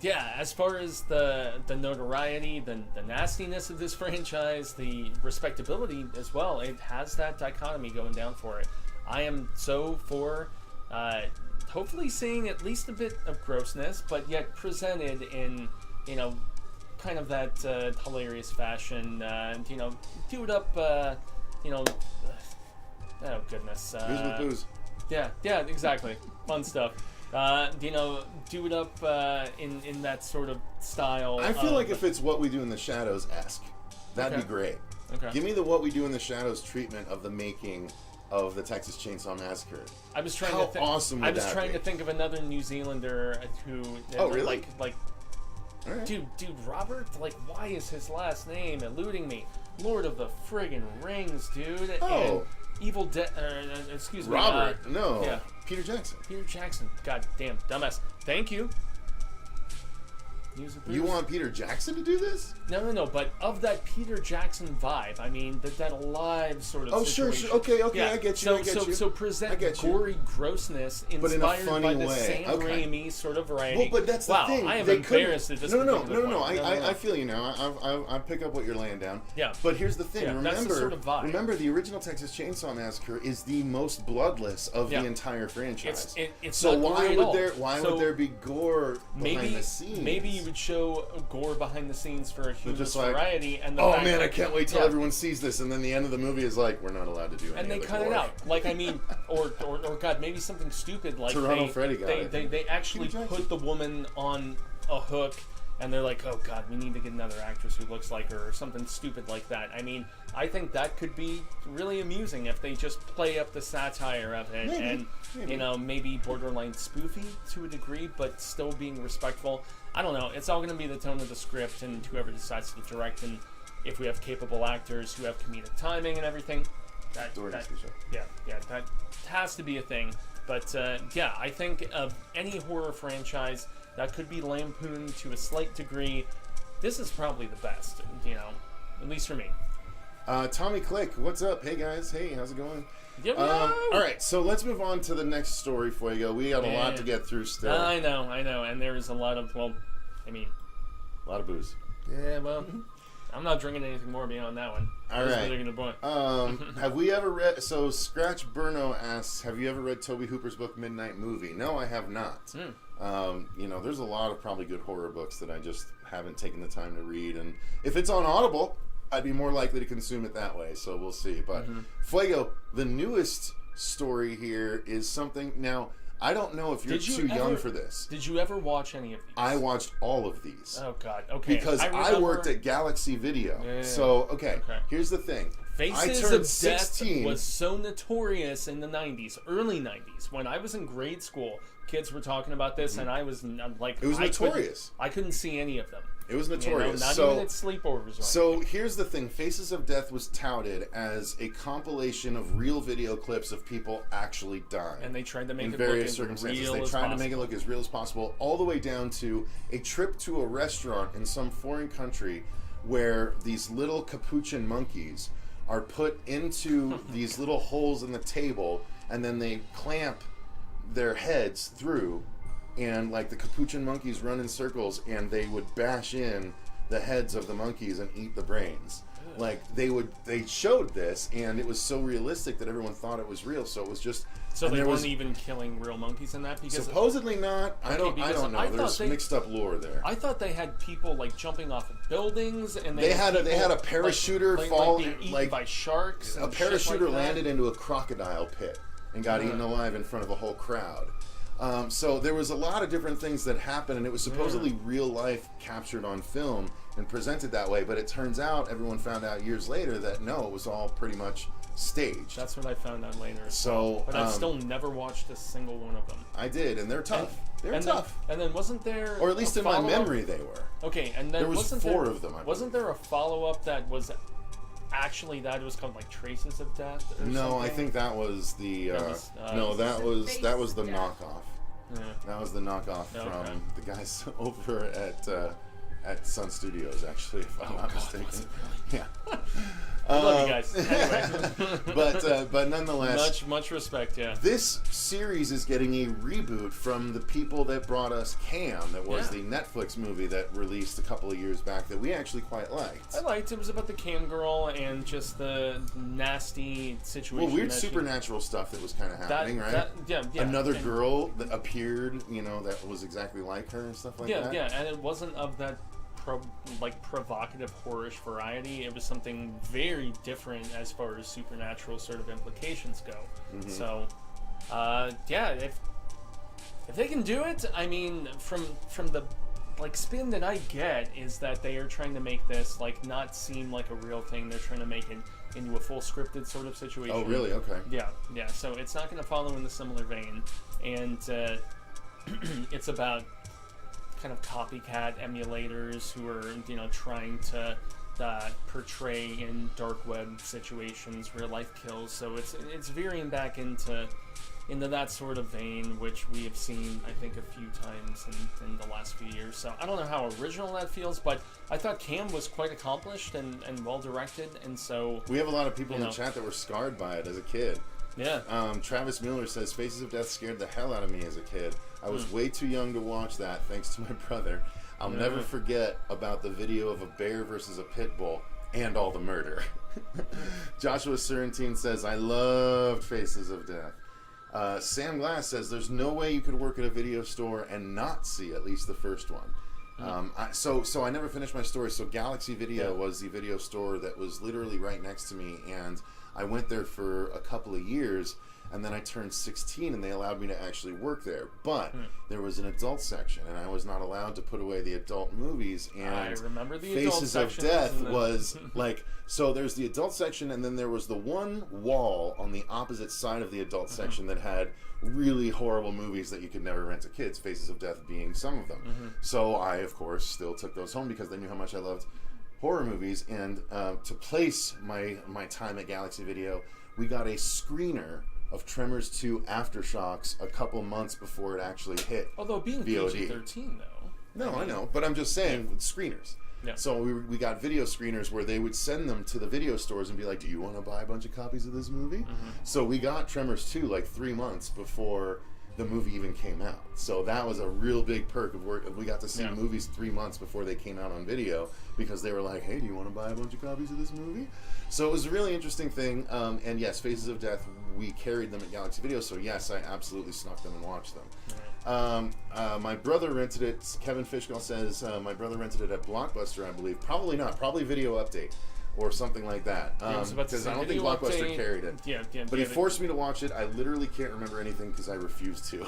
as far as the notoriety, the nastiness of this franchise, the respectability as well, it has that dichotomy going down for it. I am so for hopefully seeing at least a bit of grossness, but yet presented in kind of that hilarious fashion, do it up, oh goodness. Booze with booze. Yeah, exactly. Fun stuff. Do it up in that sort of style. I feel like if it's What We Do in the Shadows-esque, that'd be great. Okay. Give me the What We Do in the Shadows treatment of the making of the Texas Chainsaw Massacre. I was trying awesome would that be? I was trying to think of another New Zealander who... Oh, really? Like right. Dude, Robert, why is his last name eluding me? Lord of the friggin' Rings, dude. Oh. And Evil Dead, excuse me. Robert, no. Yeah. Peter Jackson. God damn, dumbass. Thank you. You want Peter Jackson to do this? No, but of that Peter Jackson vibe, I mean, that alive sort of situation. Sure. Okay, yeah. I get you. So present gory grossness inspired by the Sam Raimi sort of variety. Well, but that's the thing. I am embarrassed at this No. I feel you now. I pick up what you're laying down. Yeah. But here's the thing. Yeah, remember, that's the sort of vibe. Remember, the original Texas Chainsaw Massacre is the most bloodless of the entire franchise. It's so not why gory would would there be gore behind the scenes? Maybe you would show gore behind the scenes for a humorous variety, and oh man, I can't wait till everyone sees this, and then the end of the movie is like, we're not allowed to do any and they cut gore. it out. I mean, or God, maybe something stupid like they actually put the woman on a hook, and they're like, oh God, we need to get another actress who looks like her, or something stupid like that. I mean, I think that could be really amusing if they just play up the satire of it, and maybe borderline spoofy to a degree, but still being respectful. I don't know. It's all going to be the tone of the script and whoever decides to direct, and if we have capable actors who have comedic timing and everything, that has to be a thing. But I think of any horror franchise, that could be lampooned to a slight degree. This is probably the best, at least for me. Tommy Click, what's up? Hey guys, hey, how's it going? Yep. All right, so let's move on to the next story, Fuego. We got a lot to get through still. I know, and there's a lot of, a lot of booze. Yeah, well, I'm not drinking anything more beyond that one. All right. Have we ever read? So Scratch Burno asks, have you ever read Toby Hooper's book Midnight Movie? No, I have not. There's a lot of probably good horror books that I just haven't taken the time to read, and if it's on Audible, I'd be more likely to consume it that way. So we'll see. But Fuego, the newest story here is something. Now, I don't know if you're too young for this. Did you ever watch any of these? I watched all of these. Oh, God. Okay. Because I worked at Galaxy Video. Yeah. So, okay, here's the thing. Faces I turned of 16. Death was so notorious in the 90s, early 90s. When I was in grade school, kids were talking about this, and I was like... It was notorious. I couldn't see any of them. It was notorious. Not even at sleepovers. So here's the thing. Faces of Death was touted as a compilation of real video clips of people actually dying. And they tried to make it various look circumstances. as real They tried to make it look as real as possible, all the way down to a trip to a restaurant in some foreign country where these little capuchin monkeys are put into these little holes in the table, and then they clamp their heads through, and like the capuchin monkeys run in circles, and they would bash in the heads of the monkeys and eat the brains. Like they showed this, and it was so realistic that everyone thought it was real. So it was just. So they weren't even killing real monkeys in that, because supposedly not. I don't know. There's mixed up lore there. I thought they had people like jumping off of buildings, and they had a parachuter fall like by sharks. A parachuter landed into a crocodile pit and got eaten alive in front of a whole crowd. So there was a lot of different things that happened, and it was supposedly real life captured on film and presented that way. But it turns out, everyone found out years later that no, it was all pretty much staged. That's what I found out later. So, but I've still never watched a single one of them. I did, and they're tough. They're tough. And then wasn't there, or at least in my memory, they were. Okay, and then there was four of them. Wasn't there a follow-up that was actually that it was called like Traces of Death? Or no, something? I think that was the that was the knockoff. Yeah. That was the knockoff from the guys over at Sun Studios, actually, if I'm not mistaken. Yeah. I love you guys. Anyway. but nonetheless, much respect. Yeah. This series is getting a reboot from the people that brought us Cam. That was the Netflix movie that released a couple of years back that we actually quite liked. I liked it. It was about the Cam girl and just the nasty situation. Well, weird supernatural stuff that was kind of happening, right? Yeah. Another girl that appeared, that was exactly like her and stuff like that. Yeah, and it wasn't of that provocative horrorish variety. It was something very different as far as supernatural sort of implications go. Mm-hmm. So if they can do it, I mean, from the spin that I get is that they are trying to make this not seem like a real thing. They're trying to make it into a full scripted sort of situation. Oh, really? Okay. Yeah. So it's not going to follow in the similar vein, and it's about kind of copycat emulators who are trying to portray in dark web situations real life kills. So it's veering back into that sort of vein, which we have seen I think a few times in the last few years. So I don't know how original that feels, but I thought Cam was quite accomplished and well directed, and so we have a lot of people in the chat that were scarred by it as a kid. Yeah. Travis Miller says, Faces of Death scared the hell out of me as a kid. I was way too young to watch that, thanks to my brother. I'll never forget about the video of a bear versus a pit bull and all the murder. Joshua Sorrentine says, I loved Faces of Death. Sam Glass says, there's no way you could work at a video store and not see at least the first one. So I never finished my story. So Galaxy Video was the video store that was literally right next to me, and I went there for a couple of years, and then I turned 16 and they allowed me to actually work there. But there was an adult section, and I was not allowed to put away the adult movies. And I remember the Faces adult of section Death was so there's the adult section, and then there was the one wall on the opposite side of the adult section that had really horrible movies that you could never rent to kids, Faces of Death being some of them. So I, of course, still took those home because they knew how much I loved horror movies. And to place my time at Galaxy Video, we got a screener of Tremors 2 Aftershocks a couple months before it actually hit. Although being VOD. PG-13 though. No, I know, but I'm just saying with screeners. Yeah. So we got video screeners where they would send them to the video stores and be like, "Do you want to buy a bunch of copies of this movie?" So we got Tremors 2 like 3 months before the movie even came out. So that was a real big perk of work. We got to see movies 3 months before they came out on video because they were like, "Hey, do you want to buy a bunch of copies of this movie?" So it was a really interesting thing. And yes, Faces of Death, we carried them at Galaxy Video. So yes, I absolutely snuck them and watched them. My brother rented it. Kevin Fishgall says my brother rented it at Blockbuster, I believe. Probably not. Probably Video Update or something like that. Because I don't think Blockbuster carried it. But he forced me to watch it. I literally can't remember anything because I refused to.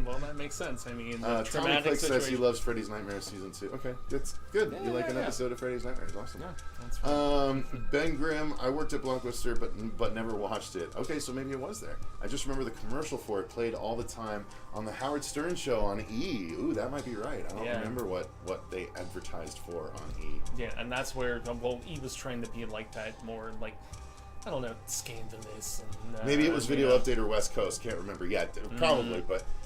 Well, that makes sense. I mean, Tommy Click says he loves Freddy's Nightmares Season 2. Okay, that's good. You like an episode of Freddy's Nightmares. Awesome. Yeah, that's right. Ben Grimm, I worked at Blockbuster but never watched it. Okay, so maybe it was there. I just remember the commercial for it played all the time on the Howard Stern show on E! Ooh, that might be right. I don't remember what they advertised for on E! Yeah, and that's where, well, E! was trying to be like that, more like, I don't know, scandalous. And, maybe it was Video Update or West Coast. Can't remember yet. Probably,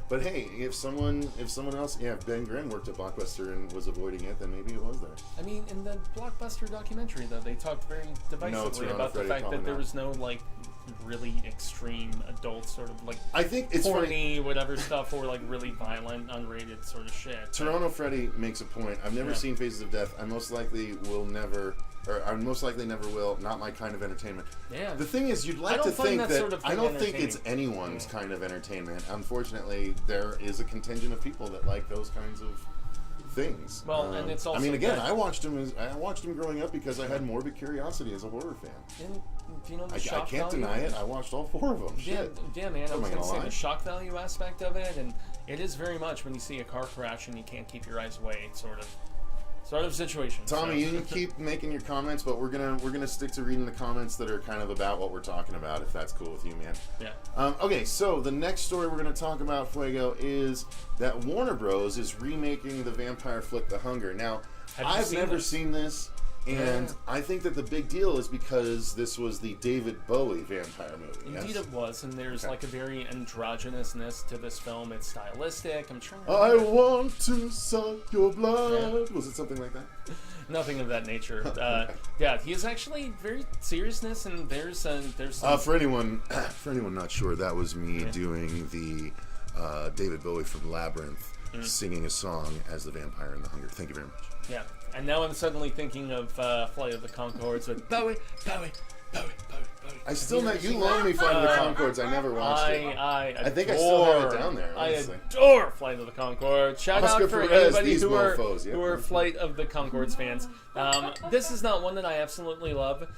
but hey, if someone else, if Ben Grimm worked at Blockbuster and was avoiding it, then maybe it was there. I mean, in the Blockbuster documentary, though, they talked very divisively about the fact that there was no, like, really extreme adult sort of, like, I think it's horny, funny. whatever stuff, or, like, really violent, unrated sort of shit. Toronto Freddy makes a point. I've never seen Faces of Death. I most likely never will. Not my kind of entertainment. Yeah. The thing is, you'd like to think that I don't think it's anyone's kind of entertainment. Unfortunately, there is a contingent of people that like those kinds of things. Well, and it's also. I mean, again, I watched him growing up because I had morbid curiosity as a horror fan. And, you know, the I shock can't value, deny it. I watched all 4 of them. Yeah, man. I was going to say the shock value aspect of it, and it is very much when you see a car crash and you can't keep your eyes away, sort of situation. Tommy, you can keep making your comments, but we're gonna stick to reading the comments that are kind of about what we're talking about, if that's cool with you, man. Yeah. Okay, so the next story we're gonna talk about, Fuego, is that Warner Bros. Is remaking the vampire flick The Hunger. Now, I've never seen this. And I think that the big deal is because this was the David Bowie vampire movie. Indeed it was, and there's like a very androgynousness to this film. It's stylistic. I'm trying to I want to suck your blood. Yeah. Was it something like that? Nothing of that nature. Yeah, he is actually very seriousness, and there's some... for anyone not sure, that was me doing the David Bowie from Labyrinth singing a song as the vampire in The Hunger. Thank you very much. Yeah. And now I'm suddenly thinking of Flight of the Conchords with Bowie. I still know you loaned me Flight of the Conchords. I never watched it. I think I still have it down there. Honestly. I adore Flight of the Conchords. Shout out for anybody who are Flight of the Conchords fans. This is not one that I absolutely love.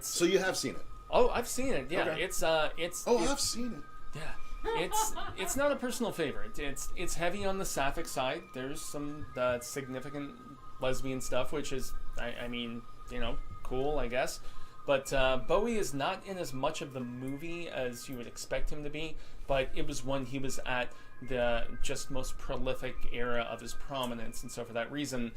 So you have seen it? Oh, I've seen it. Yeah, okay. I've seen it. Yeah. It's not a personal favorite. It's heavy on the sapphic side. There's some significant lesbian stuff, which is, I mean, you know, cool, I guess. But Bowie is not in as much of the movie as you would expect him to be, but it was when he was at the just most prolific era of his prominence, and so for that reason,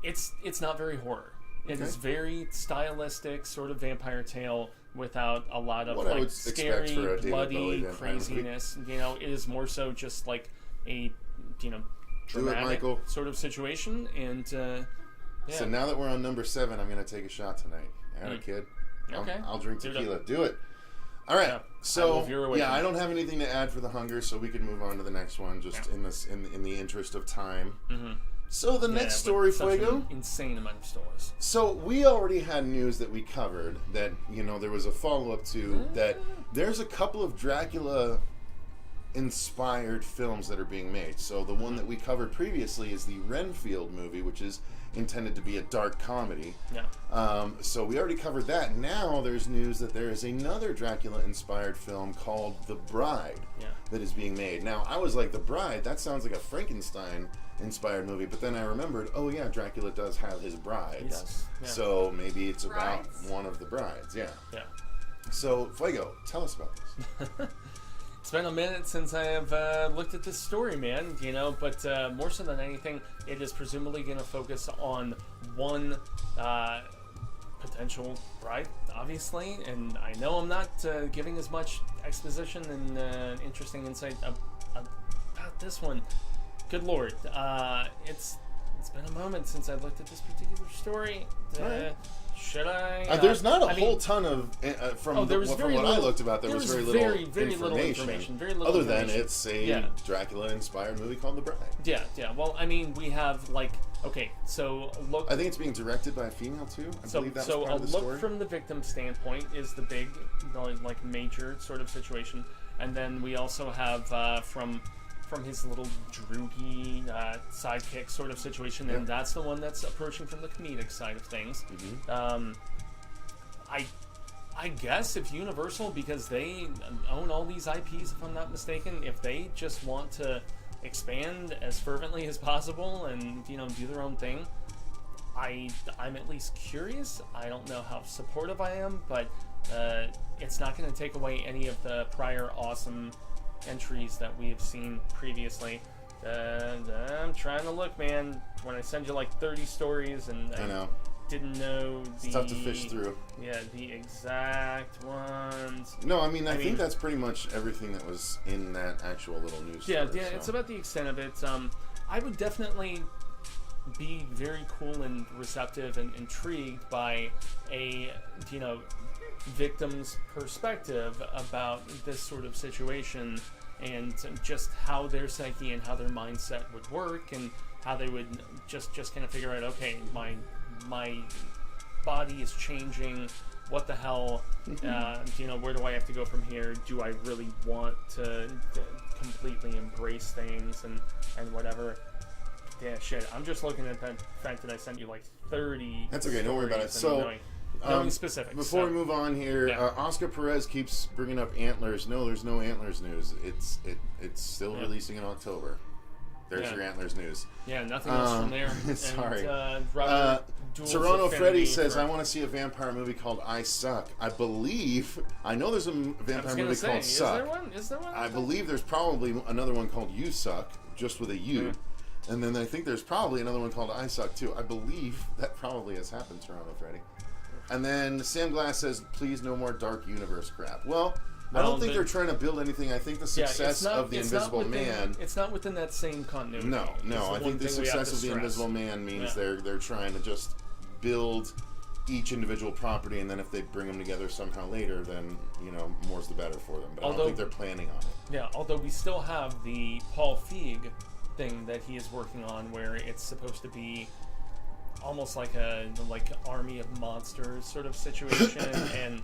it's not very horror. It is very stylistic, sort of vampire tale without a lot of like scary, bloody craziness. You know, it is more so just like a, you know, dramatic sort of situation. And yeah. So now that we're on number 7, I'm going to take a shot tonight. A kid. Okay. I'll drink tequila. Do it. All right. So I don't have anything to add for The Hunger, so we can move on to the next one, just in the interest of time. Mm-hmm. So the next story, Fuego. Insane amount of stories. So we already had news that we covered that, you know, there was a follow-up to that. There's a couple of Dracula inspired films that are being made. So the one that we covered previously is the Renfield movie, which is intended to be a dark comedy. Yeah. So we already covered that. Now there's news that there is another Dracula inspired film called The Bride that is being made. Now I was like, The Bride, that sounds like a Frankenstein inspired movie, but then I remembered, oh yeah, Dracula does have his brides. He does. Yeah. So maybe it's about one of the brides. Yeah. So Fuego, tell us about this. It's been a minute since I have looked at this story, man, you know, but more so than anything, it is presumably going to focus on one potential bride, obviously, and I know I'm not giving as much exposition and interesting insight about this one. Good lord, it's been a moment since I looked at this particular story. Should I? There's not a whole ton of from what I looked about. There was very little information. Very little other information. than it's a Dracula-inspired movie called The Bride. Yeah. Well, I mean, we have so look. I think it's being directed by a female too. I believe that's part of the story. So a look from the victim standpoint is the big, major sort of situation, and then we also have from his little droogy sidekick sort of situation, and that's the one that's approaching from the comedic side of things. Mm-hmm. I guess if Universal, because they own all these IPs, if I'm not mistaken, if they just want to expand as fervently as possible and do their own thing, I'm at least curious. I don't know how supportive I am, but it's not going to take away any of the prior awesome entries that we have seen previously. I'm trying to look, man. When I send you 30 stories and I know. Didn't know it's tough to fish through. Yeah, the exact ones. No, I mean, I think that's pretty much everything that was in that actual little news story. Yeah, it's about the extent of it. I would definitely be very cool and receptive and intrigued by a victim's perspective about this sort of situation, and just how their psyche and how their mindset would work, and how they would just kind of figure out, okay, my body is changing, what the hell, where do I have to go from here? Do I really want to completely embrace things and whatever? Yeah, shit. I'm just looking at the fact that I sent you 30. That's okay. Don't worry about it. So, knowing specifics. Before we move on here, Oscar Perez keeps bringing up Antlers. No, there's no Antlers news. It's still releasing in October. There's your Antlers news. Yeah, nothing else from there. Sorry. Toronto Freddy says, I want to see a vampire movie called I Suck. I know there's a vampire movie called Suck. Is there one? I believe there's probably another one called You Suck, just with a U. And then I think there's probably another one called I Suck too. I believe that probably has happened, Toronto Freddy. And then Sam Glass says, please no more Dark Universe crap. Well, I don't think they're trying to build anything. I think the success of The Invisible Man... It's not within that same continuity. No. I think the success of The Invisible Man means they're trying to just build each individual property, and then if they bring them together somehow later, then, more's the better for them. But I don't think they're planning on it. Yeah, although we still have the Paul Feig thing that he is working on, where it's supposed to be almost like Army of Monsters sort of situation,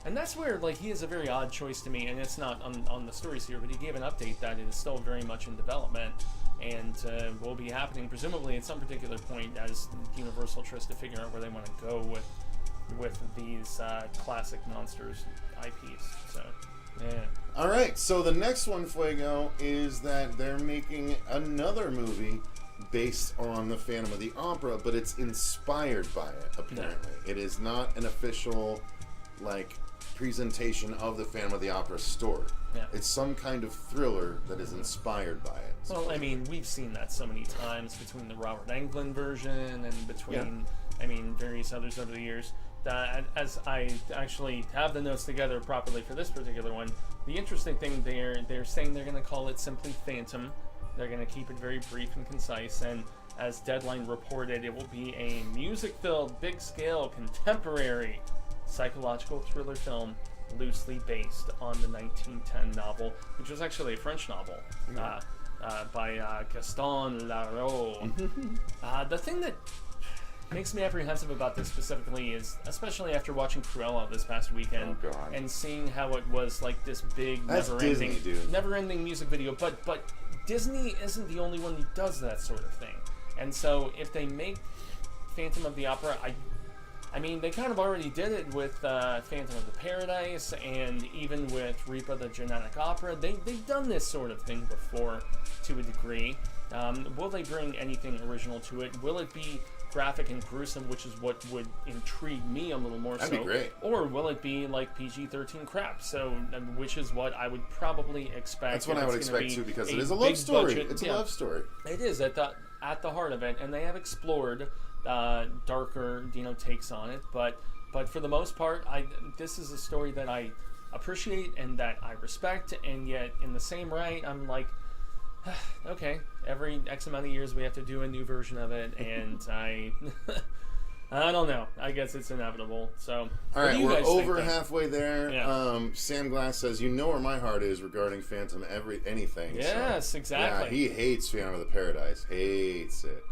and that's where he is a very odd choice to me, and it's not on the stories here, but he gave an update that it is still very much in development, and will be happening presumably at some particular point as Universal tries to figure out where they want to go with these classic monsters IPs. So yeah. All right, so the next one, Fuego, is that they're making another movie based on the Phantom of the Opera, but it's inspired by it, apparently. It is not an official presentation of the Phantom of the Opera story. Yeah. It's some kind of thriller that is inspired by it. Well, I mean, we've seen that so many times between the Robert Englund version and between, various others over the years. As I actually have the notes together properly for this particular one, the interesting thing they're saying they're going to call it simply Phantom. They're going to keep it very brief and concise, and as Deadline reported, it will be a music-filled, big-scale, contemporary psychological thriller film loosely based on the 1910 novel, which was actually a French novel by Gaston Leroux. The thing that makes me apprehensive about this specifically is, especially after watching Cruella this past weekend and seeing how it was this big never-ending music video, but Disney isn't the only one who does that sort of thing. And so if they make Phantom of the Opera, I mean, they kind of already did it with Phantom of the Paradise, and even with Reaper the Genetic Opera. They've done this sort of thing before to a degree. Will they bring anything original to it? Will it be graphic and gruesome, which is what would intrigue me a little more? That'd be great. Or will it be PG-13 crap? So, which is what I would probably expect. That's what I would expect too, because it is a love story. Budget. It's a love story. It is at the heart of it, and they have explored darker takes on it, but But for the most part, this is a story that I appreciate and that I respect, and yet in the same right, I'm like, okay, every X amount of years we have to do a new version of it, and I don't know. I guess it's inevitable. So, all right, we're over think, halfway there. Yeah. Sam Glass says, "You know where my heart is regarding Phantom anything." Yes, so, exactly. Yeah, he hates Phantom of the Paradise. Hates it.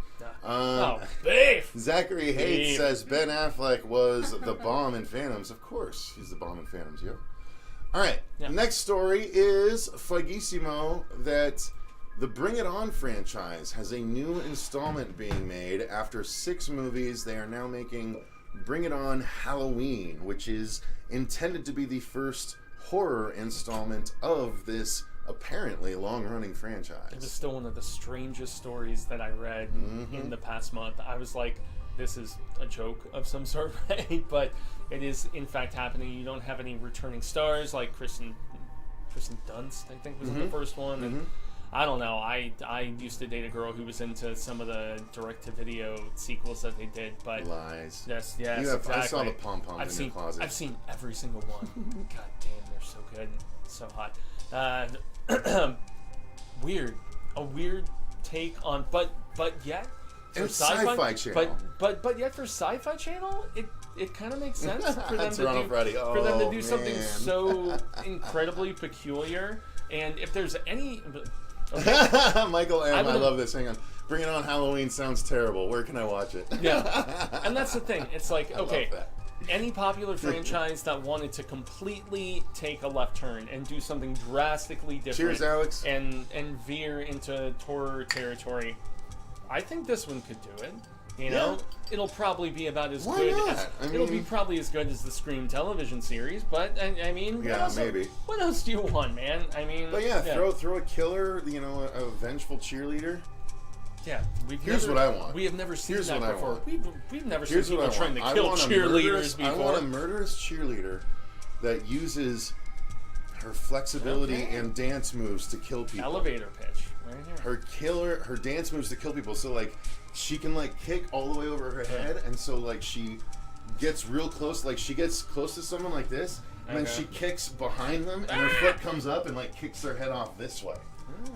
Beef! Zachary Hates says Ben Affleck was the bomb in Phantoms. Of course, he's the bomb in Phantoms. Yo. All right. Yeah. Next story is Figissimo that the Bring It On franchise has a new installment being made. After 6 movies, they are now making Bring It On Halloween, which is intended to be the first horror installment of this apparently long-running franchise. It was still one of the strangest stories that I read in the past month. I was like, this is a joke of some sort, right? But it is, in fact, happening. You don't have any returning stars like Kristen Dunst, I think, was in the first one. And I don't know. I used to date a girl who was into some of the direct-to-video sequels that they did, but lies. Yes, exactly. I saw the I've pom-poms in your closet. I've seen every single one. God damn, they're so good, so hot. A weird take on, but yet for it's Sci-Fi Channel. But yet for Sci-Fi Channel, it kind of makes sense for them to do something so incredibly peculiar. And if there's any, Michael M, I love this. Hang on. Bring It On Halloween sounds terrible. Where can I watch it? Yeah, and that's the thing. It's like, okay, any popular franchise that wanted to completely take a left turn and do something drastically different. Cheers, Alex. And veer into horror territory, I think this one could do it. You know, it'll probably be about as Why good not? as it'll be probably as good as the Scream television series. But I mean, maybe. What else do you want, man? I mean, but throw a killer, a vengeful cheerleader. Yeah, here's what I want. We have never seen Here's that what I before. want. We've never seen people trying to kill cheerleaders before. I want a murderous cheerleader that uses her flexibility and dance moves to kill people. Elevator pitch, right here. Her dance moves to kill people. So like, she can like kick all the way over her head, and so like she gets real close. Like she gets close to someone like this, and then she kicks behind them, and her foot comes up and like kicks their head off this way.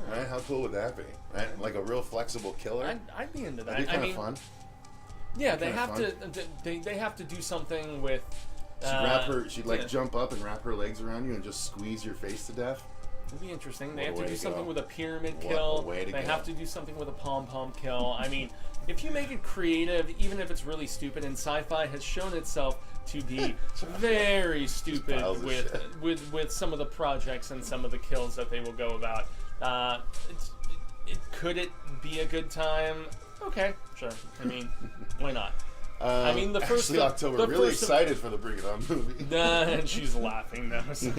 Right? How cool would that be? Right? Like a real flexible killer. I'd be into that. That'd be kind of fun. Yeah, they have to. They have to do something with. She'd jump up and wrap her legs around you and just squeeze your face to death. It'd be interesting. They have to do something with a pyramid kill. They have to do something with a pom-pom kill. I mean, if you make it creative, even if it's really stupid, and sci-fi has shown itself to be very stupid with some of the projects and some of the kills that they will go about. Could it be a good time? Okay, sure. I mean, why not? I mean, the first October. Really excited for the Bring It On movie. And she's laughing now. So.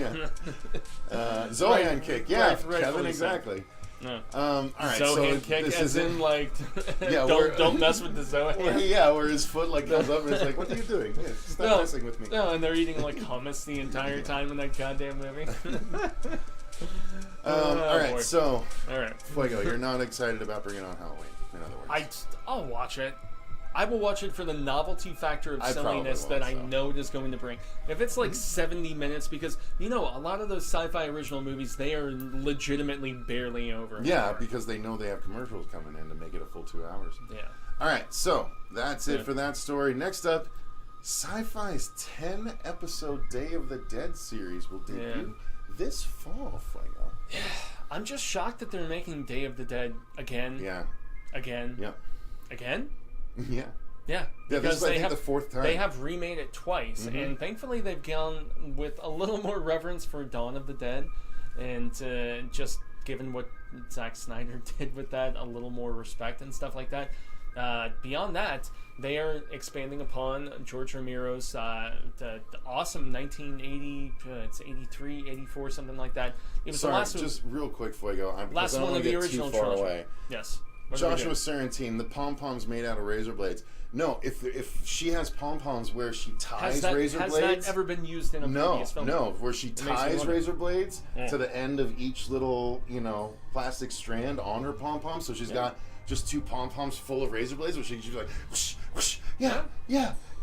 Zohan kick, Kevin, exactly. No. All right, Zohan so kick, this as in like, yeah, don't mess with the Zohan. Where his foot like comes up and it's like, what are you doing? Yeah, stop messing with me. No, and they're eating like hummus the entire time in that goddamn movie. All right, so Fuego, you're not excited about Bringing On Halloween, in other words. I'll watch it. I will watch it for the novelty factor of silliness that I know it is going to bring. If it's like 70 minutes, because, a lot of those sci-fi original movies, they are legitimately barely over. Yeah, because they know they have commercials coming in to make it a full 2 hours. Yeah. All right, so that's it for that story. Next up, Sci-Fi's 10-episode Day of the Dead series will debut this fall, Fuego. Yeah. I'm just shocked that they're making Day of the Dead again. Yeah. Again. Yeah. Again? Yeah. Yeah. This is, I think, the 4th time. They have remade it twice, and thankfully they've gone with a little more reverence for Dawn of the Dead, and just given what Zack Snyder did with that, a little more respect and stuff like that. Beyond that, they are expanding upon George Romero's the awesome 1980, it's 83, 84, something like that. It was Sorry, the last just real quick, Fuego. Last one of the original trilogy. Away. Yes. Joshua Sarantine, the pom-poms made out of razor blades. No, if she has pom-poms where she ties razor blades... Has that ever been used in a previous film? No, where she ties razor blades to the end of each little, plastic strand on her pom-pom, so she's got just 2 pom-poms full of razor blades, where she's like, whoosh, whoosh, yeah,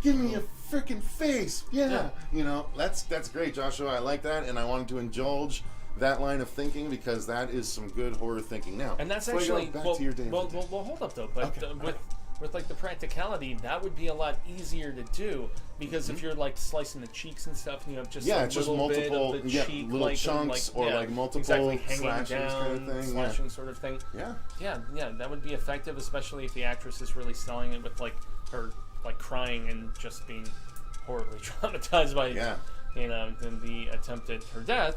Give me a freaking face. Yeah. You know, that's great, Joshua. I like that, and I wanted to indulge that line of thinking because that is some good horror thinking. Now, and that's before you go actually back to your day. well, hold up though. But with like the practicality, that would be a lot easier to do because if you're like slicing the cheeks and stuff, and you have just it's just multiple bit of the cheek, little like, chunks or like multiple exactly, hanging slashes down, kind of thing. slashing sort of thing. Yeah, that would be effective, especially if the actress is really selling it with like her like crying and just being horribly traumatized by the attempt at her death.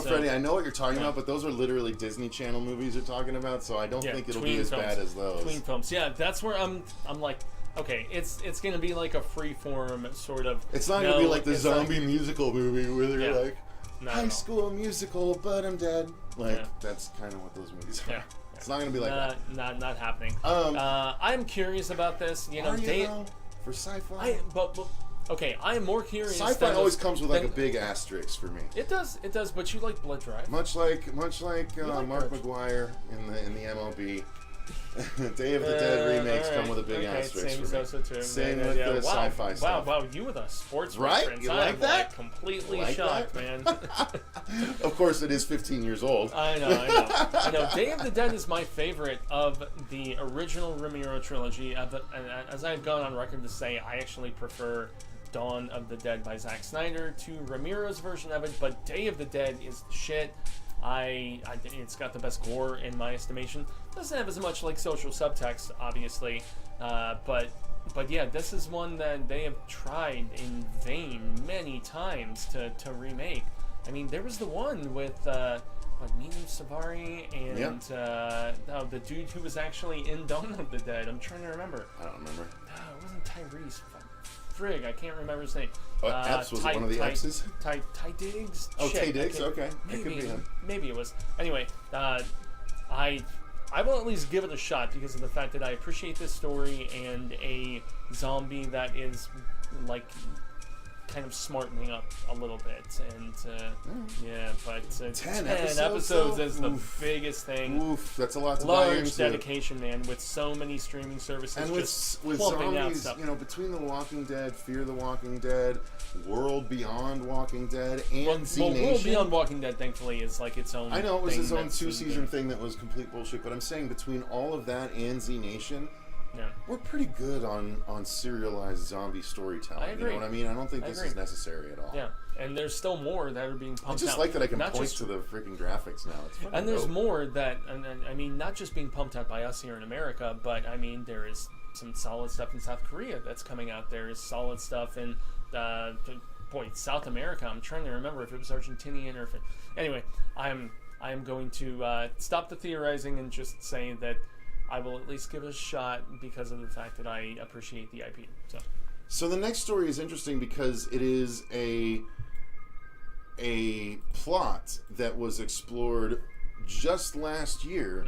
Freddy, I know what you're talking about, but those are literally Disney Channel movies you're talking about, so I don't think it'll be as bad as those. Tween films, that's where I'm like, okay, it's gonna be like a freeform sort of. It's not gonna be like the zombie musical movie where they're like high school musical, but I'm dead. That's kind of what those movies are. Yeah. It's not gonna be like that. Not happening. I'm curious about this. You know, for sci-fi. Okay, I am more curious. Sci-fi always comes with like a big asterisk for me. It does, but you like Blood Drive. Much like Mark McGuire in the MLB. Day of the Dead remakes come with a big asterisk for me. Same with the sci-fi stuff. Wow, you with a sports right? reference. You like that? Like completely shocked, man. Of course, it is 15 years old. I know. Day of the Dead is my favorite of the original Romero trilogy. As I've gone on record to say, I actually prefer Dawn of the Dead by Zack Snyder to Romero's version of it, but Day of the Dead is shit. It's got the best gore in my estimation. Doesn't have as much like social subtext, obviously, but yeah, this is one that they have tried in vain many times to remake. I mean, there was the one with Minu Savari and the dude who was actually in Dawn of the Dead. I'm trying to remember. I don't remember. No, it wasn't Tyrese. Frig, I can't remember his name. Epps, was it one of the Epps? Ty Diggs? Oh, Ty Diggs? Okay. Maybe, it could be him. Maybe it was. Anyway, I will at least give it a shot because of the fact that I appreciate this story and a zombie that is like kind of smartening up a little bit, and but 10 episodes is the biggest thing. Oof, that's a lot to buy into. Large dedication, man, with so many streaming services and just with plumping out zombies, stuff. you know, between The Walking Dead, Fear the Walking Dead, World Beyond Walking Dead, and Z Nation. World Beyond Walking Dead, thankfully, is like its own. I know it was thing its own 2-season thing that was complete bullshit, but I'm saying between all of that and Z Nation. Yeah. We're pretty good on serialized zombie storytelling. I agree. You know what I mean? I don't think this is necessary at all. Yeah, and there's still more that are being pumped out. I just like that I can point to the freaking graphics now. It's and there's more that, I mean, not just being pumped out by us here in America, but I mean, there is some solid stuff in South Korea that's coming out. There is solid stuff in, South America. I'm trying to remember if it was Argentinian or if it... Anyway, I am going to stop the theorizing and just say that I will at least give it a shot because of the fact that I appreciate the IP. So the next story is interesting because it is a plot that was explored just last year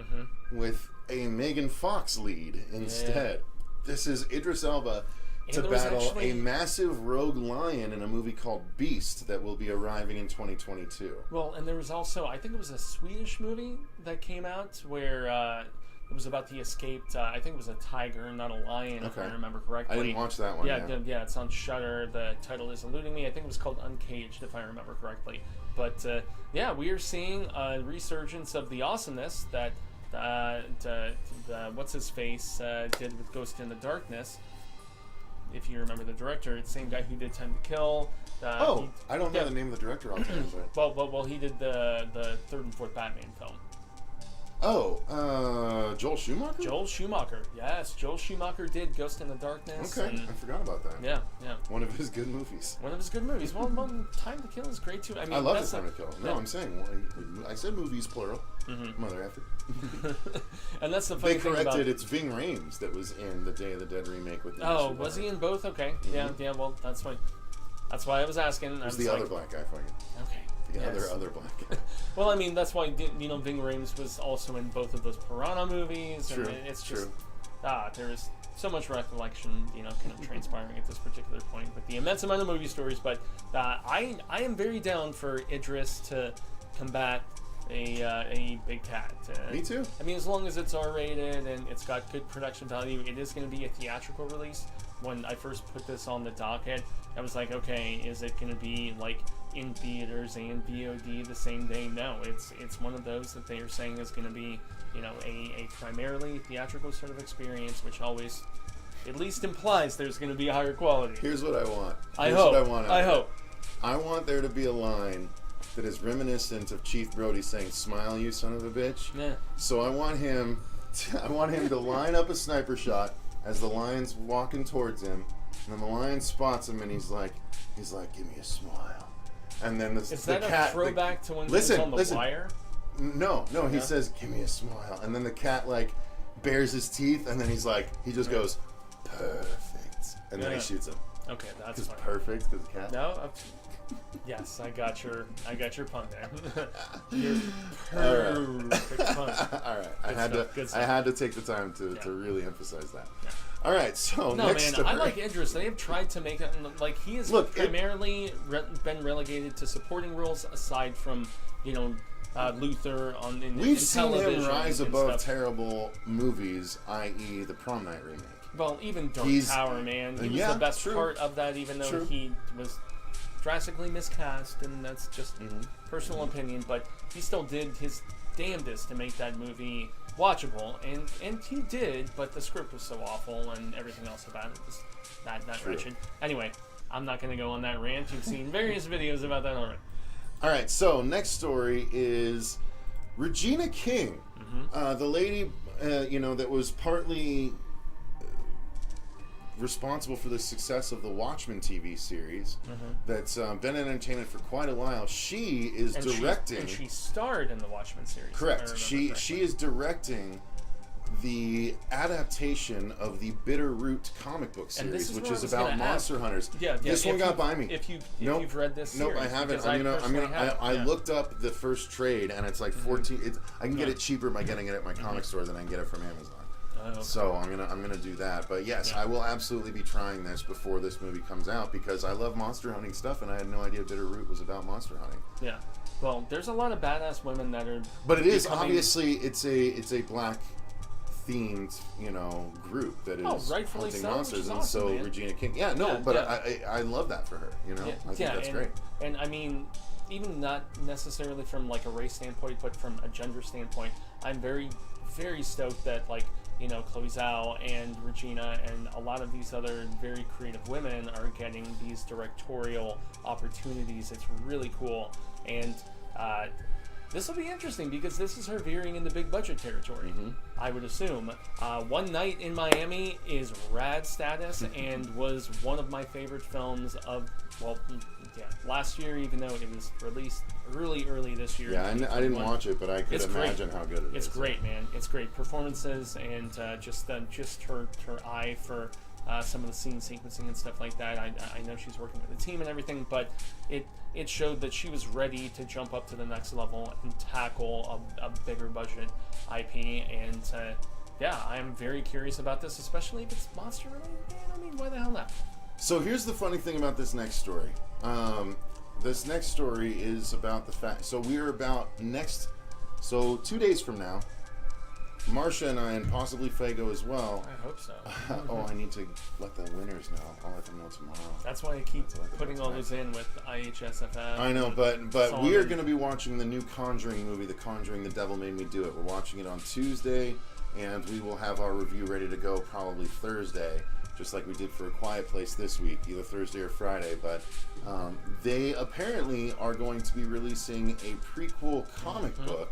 with a Megan Fox lead instead. Yeah. This is Idris Elba to battle a massive rogue lion in a movie called Beast that will be arriving in 2022. Well, and there was also, I think it was a Swedish movie that came out where... it was about the escaped, I think it was a tiger, not a lion, if I remember correctly. I didn't watch that one. Yeah, it's on Shudder. The title is eluding me. I think it was called Uncaged, if I remember correctly. But, we are seeing a resurgence of the awesomeness that, what's-his-face did with Ghost in the Darkness. If you remember the director, it's the same guy who did Time to Kill. I don't know the name of the director. I'll tell you. Well, he did the third and fourth Batman film. Joel Schumacher? Joel Schumacher, yes. Joel Schumacher did Ghost in the Darkness. Okay, I forgot about that. Yeah. One of his good movies. Well, Time to Kill is great too. I mean, I love the Time to Kill. No, I'm saying, I said movies, plural. Mother effer. And that's the funny thing about... They corrected, it's Ving Rhames that was in the Day of the Dead remake with was he in both? Okay. Yeah, well, that's fine. That's why I was asking. It was the other black guy for you. Okay. The other black guy. Well, I mean, that's why, Ving Rhames was also in both of those Piranha movies. True. And it's just, there is so much recollection, kind of transpiring at this particular point with the immense amount of movie stories. But I am very down for Idris to combat a big cat. Me too. I mean, as long as it's R-rated and it's got good production value, it is going to be a theatrical release. when I first put this on the docket, I was like, okay, is it going to be like in theaters and VOD the same day? No, it's one of those that they are saying is going to be, you know, a primarily theatrical sort of experience, which always at least implies there's going to be a higher quality. Here's what I want. I hope. I want there to be a line that is reminiscent of Chief Brody saying, "Smile, you son of a bitch." Yeah. So I want him to line up a sniper shot as the lion's walking towards him, and then the lion spots him, and he's like, "Give me a smile." And then is that a throwback to when he was on the wire? No, he says, "Give me a smile," and then the cat like bares his teeth, and then he just goes, "Perfect," and then he shoots him. Okay, that's fine. Perfect because the cat. No. Yes, I got your pun there. Your perfect pun. All right, I had to take the time to really emphasize that. Yeah. All right, so next story. I like Idris. They have tried to make it like he has primarily been relegated to supporting roles aside from Luther on in We've seen television him rise above stuff. Terrible movies, i.e., the Prom Night remake. Well, even Dark Tower, man, he was the best part of that, even though he was drastically miscast, and that's just personal opinion, but he still did his damnedest to make that movie watchable, and he did, but the script was so awful and everything else about it was that wretched. Anyway, I'm not going to go on that rant. You've seen various videos about that already. All right, so next story is Regina King, the lady that was partly responsible for the success of the Watchmen TV series that's been in entertainment for quite a while. She is directing. And she starred in the Watchmen series. Correct. She is directing the adaptation of the Bitterroot comic book series, which is about monster hunters. Yeah, this one got by me. If you've read this series. Nope, I haven't. I looked up the first trade, and it's like 14. I can get it cheaper by getting it at my comic store than I can get it from Amazon. Okay. So I'm gonna do that. But yes, I will absolutely be trying this before this movie comes out because I love monster hunting stuff, and I had no idea Bitterroot was about monster hunting. Yeah. Well, there's a lot of badass women that are. But it is obviously it's a black themed group that is hunting monsters, and so man. Regina King. I love that for her. I think that's great. And I mean, even not necessarily from like a race standpoint, but from a gender standpoint, I'm very, very stoked that Chloe Zhao and Regina and a lot of these other very creative women are getting these directorial opportunities. It's really cool, and this will be interesting because this is her veering into big budget territory. I would assume. One Night in Miami is rad status and was one of my favorite films of last year, even though it was released early this year. Yeah, I didn't watch it, but I could imagine how good it is. It's great, man. It's great performances and just her eye for some of the scene sequencing and stuff like that. I know she's working with the team and everything, but it showed that she was ready to jump up to the next level and tackle a bigger budget IP. And I am very curious about this, especially if it's monster related. I mean, why the hell not? So here's the funny thing about this next story. This next story is about the fact. So we're about 2 days from now. Marcia and I, and possibly Fuego as well. I hope so. I need to let the winners know. I'll let them know tomorrow. That's why I keep putting all those in with IHSFF. I know, but we are going to be watching the new Conjuring movie, The Conjuring, The Devil Made Me Do It. We're watching it on Tuesday, and we will have our review ready to go probably Thursday, just like we did for A Quiet Place this week, either Thursday or Friday. But they apparently are going to be releasing a prequel comic book.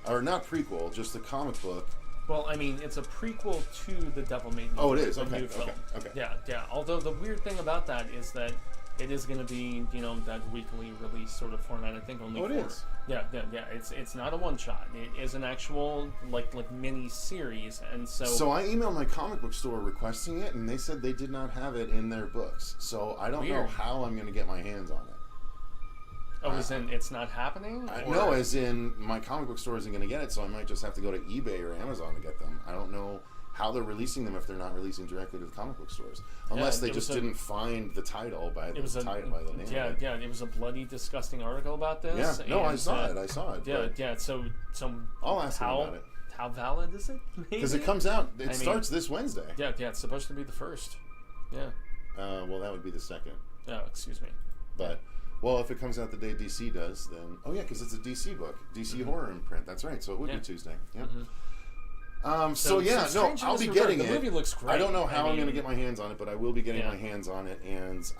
Or not prequel, just the comic book. Well, I mean, it's a prequel to The Devil Made Me. Oh, it is? The Okay, new film. okay. Yeah. Although the weird thing about that is that it is going to be, that weekly release sort of format. I think only. Oh, it is. Yeah. It's not a one shot. It is an actual like mini series, and so. So I emailed my comic book store requesting it, and they said they did not have it in their books. So I don't know how I'm going to get my hands on it. Oh, as in it's not happening? No, as in my comic book store isn't going to get it, so I might just have to go to eBay or Amazon to get them. I don't know how they're releasing them if they're not releasing directly to the comic book stores, unless they just didn't find the title by the name. Yeah. It was a bloody, disgusting article about this. Yeah, no, I saw it. Yeah. So I'll ask them about it. How valid is it? Because it comes out. It starts this Wednesday. Yeah. It's supposed to be the first. Yeah. Well, that would be the 2nd. Oh, excuse me. But, well, if it comes out the day DC does, then... Oh, yeah, because it's a DC book. DC horror imprint. That's right. So it would be Tuesday. Yep. So yeah, no, I'll be getting it. The movie looks great. I don't know how I'm going to get my hands on it, but I will be getting my hands on it. And,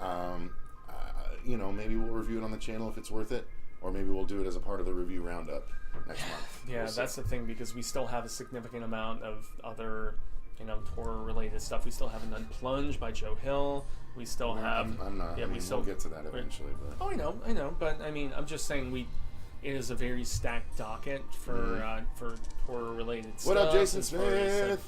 you know, maybe we'll review it on the channel if it's worth it. Or maybe we'll do it as a part of the review roundup next month. Yeah, that's the thing, because we still have a significant amount of other, you know, horror-related stuff. We still haven't done Plunge by Joe Hill. We still have... I'm not. Yeah, I mean, we'll get to that eventually. But. Oh, I know. But, I mean, I'm just saying it is a very stacked docket for horror-related stuff. What up, Jason Smith?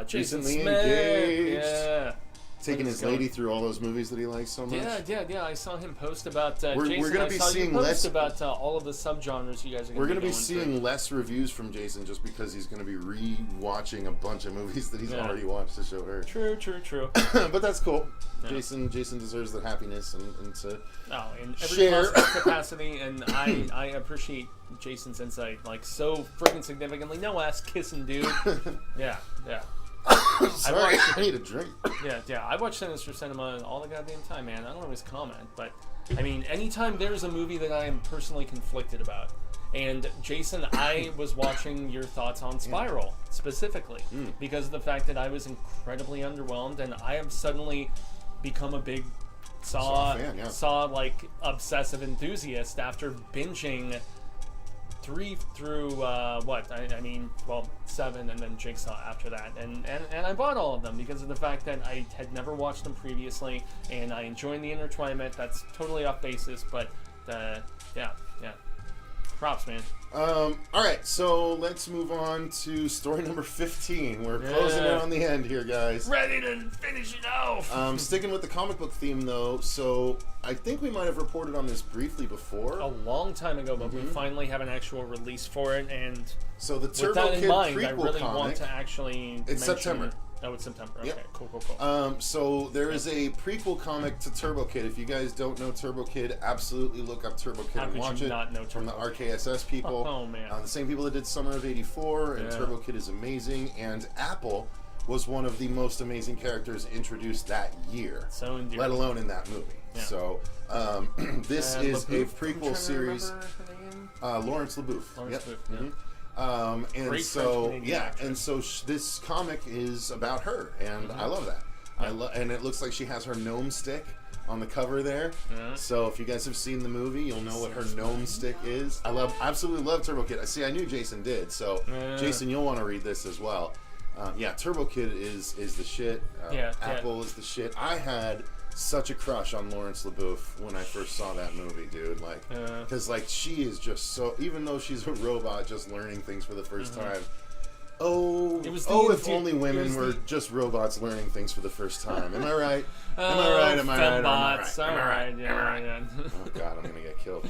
Jason Recently Smith. Engaged. Yeah. Taking his lady through all those movies that he likes so much. Yeah. I saw him post about. We're Jason, going to be seeing less about all of the subgenres you guys are. We're going to be seeing less reviews from Jason just because he's going to be re-watching a bunch of movies that he's already watched to show her. True. But that's cool. Yeah. Jason deserves the happiness and to in every share capacity, and I appreciate Jason's insight like so freaking significantly. No ass kissing, dude. Yeah. Sorry, I need a drink. Yeah. I watch Sinister Cinema all the goddamn time, man. I don't always comment, but I mean, anytime there's a movie that I am personally conflicted about. And Jason, I was watching your thoughts on Spiral specifically because of the fact that I was incredibly underwhelmed, and I have suddenly become a big Saw like obsessive enthusiast after binging 3 through 7 and then Jigsaw after that, and I bought all of them because of the fact that I had never watched them previously, and I enjoy the intertwinement. That's totally off basis, but yeah, props, man. Alright, so let's move on to story number 15. We're closing in on the end here, guys. Ready to finish it off. Sticking with the comic book theme, though, so I think we might have reported on this briefly before. A long time ago, but we finally have an actual release for it, and so the Turbo with that Kid in mind, prequel I really comic, want to actually It's September. Oh, it's September. Okay, Yep. Cool. So there is a prequel comic to Turbo Kid. If you guys don't know Turbo Kid, absolutely look up Turbo Kid and watch it. Not know from the Turbo RKSS people. Oh man, the same people that did Summer of '84, and Turbo Kid is amazing. And Apple was one of the most amazing characters introduced that year, so endearing. Let alone in that movie. Yeah. So this is LaBeouf, a prequel series. Lawrence LaBeouf. And so this comic is about her, and I love that. And it looks like she has her gnome stick on the cover there. So if you guys have seen the movie, you'll know what her gnome stick is. I absolutely love Turbo Kid. I knew Jason did. So Jason, you'll want to read this as well. Turbo Kid is the shit. Apple is the shit. I had such a crush on Lawrence LaBeouf when I first saw that movie, dude. Like, because she is just so. Even though she's a robot, just learning things for the first time. If only women were just robots learning things for the first time. Am I right? Am I right? Yeah. Oh God, I'm gonna get killed.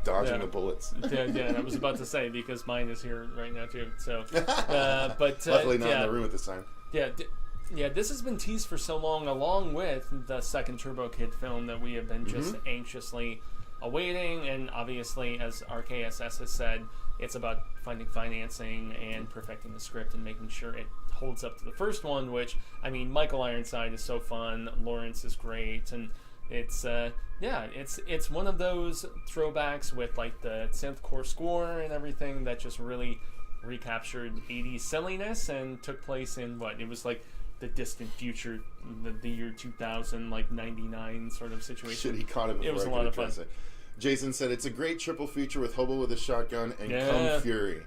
Dodging the bullets. I was about to say because mine is here right now too. So, but luckily not in the room at this time. Yeah, this has been teased for so long, along with the second Turbo Kid film that we have been just anxiously awaiting. And obviously, as RKSS has said, it's about finding financing and perfecting the script and making sure it holds up to the first one, which, I mean, Michael Ironside is so fun, Lawrence is great, and it's one of those throwbacks with, like, the synthcore score and everything that just really recaptured 80s silliness and took place in, it was like the distant future, the year 2000, like 99 sort of situation. Shit, he caught it before. It was a lot of fun. Jason said it's a great triple feature with Hobo with a Shotgun and Come Fury.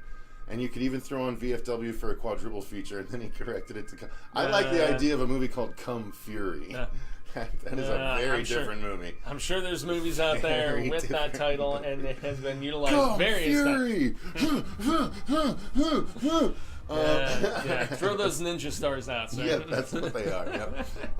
And you could even throw on VFW for a quadruple feature, and then he corrected it to come. I like the idea of a movie called Come Fury. That is a very different movie. I'm sure there's movies out there with that title, and it has been utilized Come various Fury! Throw those ninja stars out, sir. Yep, that's what they are.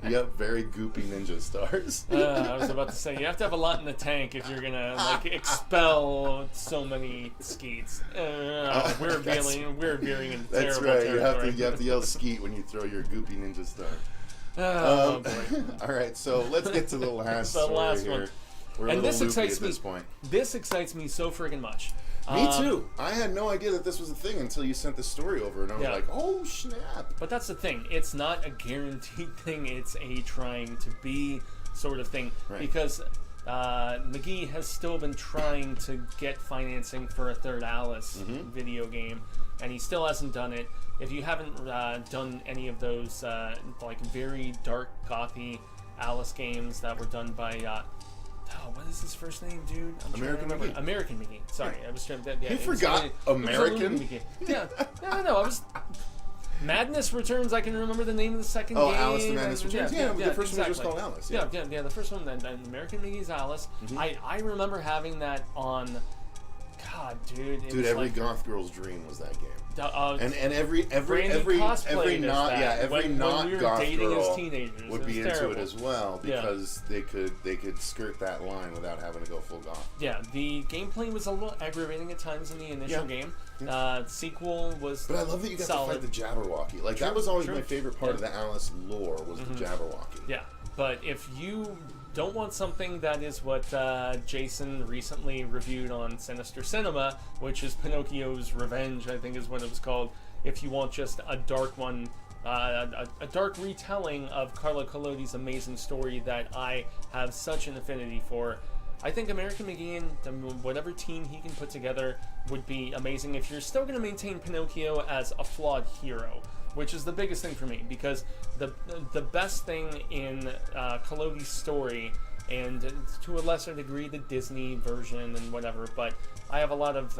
Yep, very goopy ninja stars. I was about to say, you have to have a lot in the tank if you're gonna expel so many skeets. We're veering into that's terrible right. territory. You have to yell skeet when you throw your goopy ninja star. Oh boy! All right, so let's get to the last story here. One. We're and a little loopy at this point. This excites me so freaking much Me too. I had no idea that this was a thing until you sent the story over, and I was like, oh, snap. But that's the thing. It's not a guaranteed thing. It's a trying to be sort of thing. Right. Because McGee has still been trying to get financing for a third Alice video game, and he still hasn't done it. If you haven't done any of those like very dark, gothy Alice games that were done by... what is his first name, dude? American McGee. American McGee. Sorry, I was trying to... You forgot American? Yeah. No, I was... Madness Returns, I can remember the name of the second game. Oh, Alice the Madness Returns. Yeah, the first one was just called Alice. Yeah, the first one, and American McGee's Alice. I remember having that on... God, dude. Dude, every goth girl's dream was that game. And every not goth girl would be into it as well because they could skirt that line without having to go full goth. Yeah, the gameplay was a little aggravating at times in the initial game. Sequel was But I love that you got to fight the Jabberwocky. Like that was always my favorite part of the Alice lore was the Jabberwocky. Yeah, but if you don't want something that is what Jason recently reviewed on Sinister Cinema, which is Pinocchio's Revenge, I think is what it was called. If you want just a dark one, a dark retelling of Carlo Collodi's amazing story that I have such an affinity for, I think American McGee and whatever team he can put together would be amazing if you're still going to maintain Pinocchio as a flawed hero, which is the biggest thing for me, because the best thing in Collodi's story, and to a lesser degree the Disney version and whatever, but I have a lot of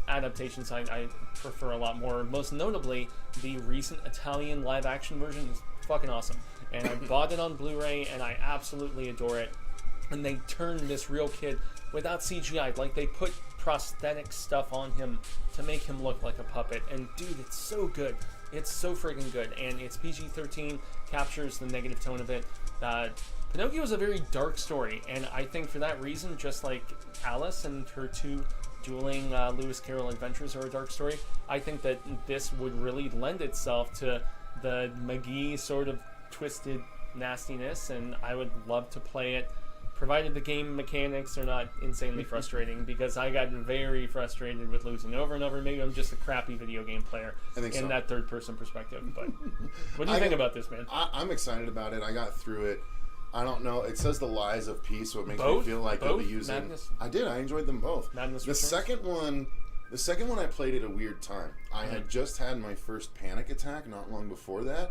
adaptations I prefer a lot more. Most notably, the recent Italian live-action version is fucking awesome, and I bought it on Blu-ray, and I absolutely adore it. And they turned this real kid without CGI, like they put prosthetic stuff on him to make him look like a puppet, and dude, it's so good. It's so friggin' good, and it's PG-13, captures the negative tone of it. Pinocchio is a very dark story, and I think for that reason, just like Alice and her two dueling Lewis Carroll adventures are a dark story, I think that this would really lend itself to the McGee sort of twisted nastiness, and I would love to play it, provided the game mechanics are not insanely frustrating, because I got very frustrated with losing over and over. Maybe I'm just a crappy video game player in that third-person perspective. But what do you think about this, man? I'm excited about it. I got through it. I don't know. It says the Lies of Peace, so it makes me feel like I'll be using... Madness? I did. I enjoyed them both. Madness the Returns? The second one I played at a weird time. I had just had my first panic attack not long before that,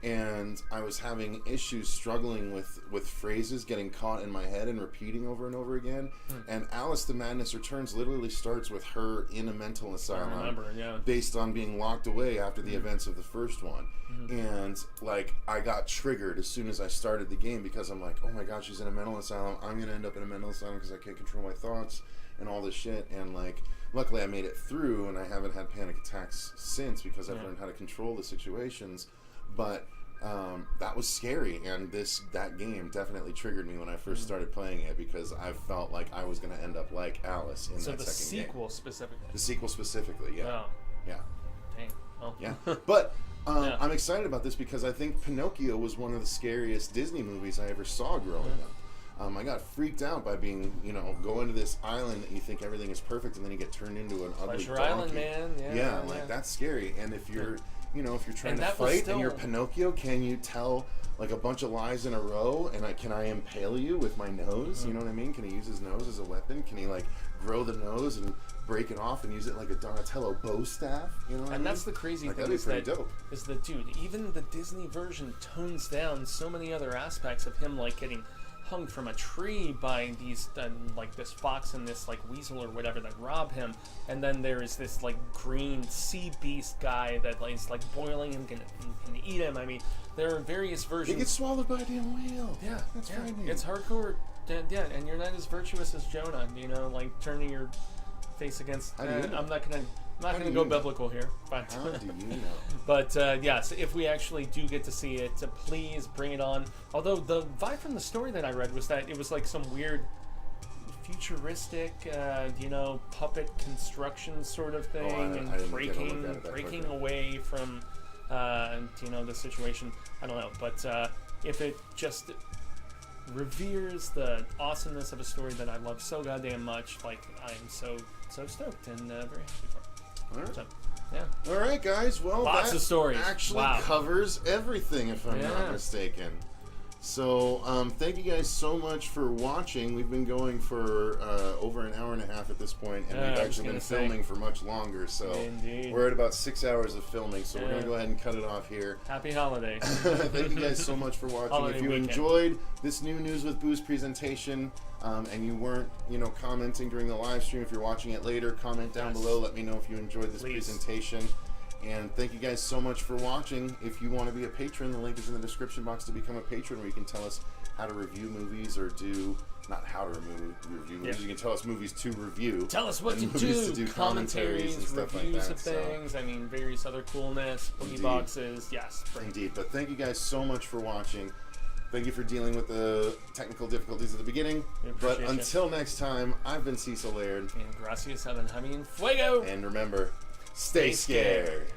and I was having issues struggling with phrases getting caught in my head and repeating over and over again. And Alice the Madness Returns literally starts with her in a mental asylum based on being locked away after the events of the first one. And like I got triggered as soon as I started the game because I'm like, oh my god, she's in a mental asylum. I'm gonna end up in a mental asylum because I can't control my thoughts and all this shit. And like, luckily I made it through, and I haven't had panic attacks since because I've learned how to control the situations. But that was scary, and that game definitely triggered me when I first started playing it because I felt like I was going to end up like Alice in that second game. So the sequel specifically? The sequel specifically, yeah. Oh. Yeah. Dang. Oh. Yeah. But I'm excited about this because I think Pinocchio was one of the scariest Disney movies I ever saw growing up. I got freaked out by being, go into this island that you think everything is perfect, and then you get turned into an ugly Pleasure donkey. Island, man. Yeah, that's scary. And if you're, if you're trying to fight and you're Pinocchio, can you tell like a bunch of lies in a row? And can I impale you with my nose? You know what I mean? Can he use his nose as a weapon? Can he like grow the nose and break it off and use it like a Donatello bow staff? You know what I mean? That's the crazy thing is that dude, even the Disney version tones down so many other aspects of him, like getting hung from a tree by these like this fox and this like weasel or whatever that rob him, and then there is this like green sea beast guy that is like boiling and can eat him. I mean, there are various versions. He gets swallowed by a damn whale. Yeah, that's frightening. It's hardcore. Yeah, and you're not as virtuous as Jonah. Like turning your face against. I'm not gonna go biblical here, but how do you know? But yes, if we actually do get to see it, please bring it on. Although the vibe from the story that I read was that it was like some weird futuristic, puppet construction sort of thing, and breaking away from, the situation. I don't know, but if it just reveres the awesomeness of a story that I love so goddamn much. Like, I'm so stoked and very happy for it. All right. So, yeah. All right, guys. Well, lots of stories. Actually covers everything, if I'm not mistaken. So, thank you guys so much for watching. We've been going for over an hour and a half at this point, and we've actually been filming for much longer. So, we're at about 6 hours of filming. So, we're going to go ahead and cut it off here. Happy holidays. Thank you guys so much for watching. Holiday if you weekend. enjoyed this new News with Booze presentation, and you weren't, commenting during the live stream, if you're watching it later, comment down below. Let me know if you enjoyed this presentation. And thank you guys so much for watching. If you want to be a patron, the link is in the description box to become a patron, where you can tell us how to review movies or not how to review movies. You can tell us movies to review. Tell us what to do. Commentaries and stuff like reviews that. of things. I mean, various other coolness, boogie boxes. Yes. Indeed. But thank you guys so much for watching. Thank you for dealing with the technical difficulties at the beginning. But until next time, I've been Cecil Laird. And Gracias a Jaime Fuego. And remember, stay scared.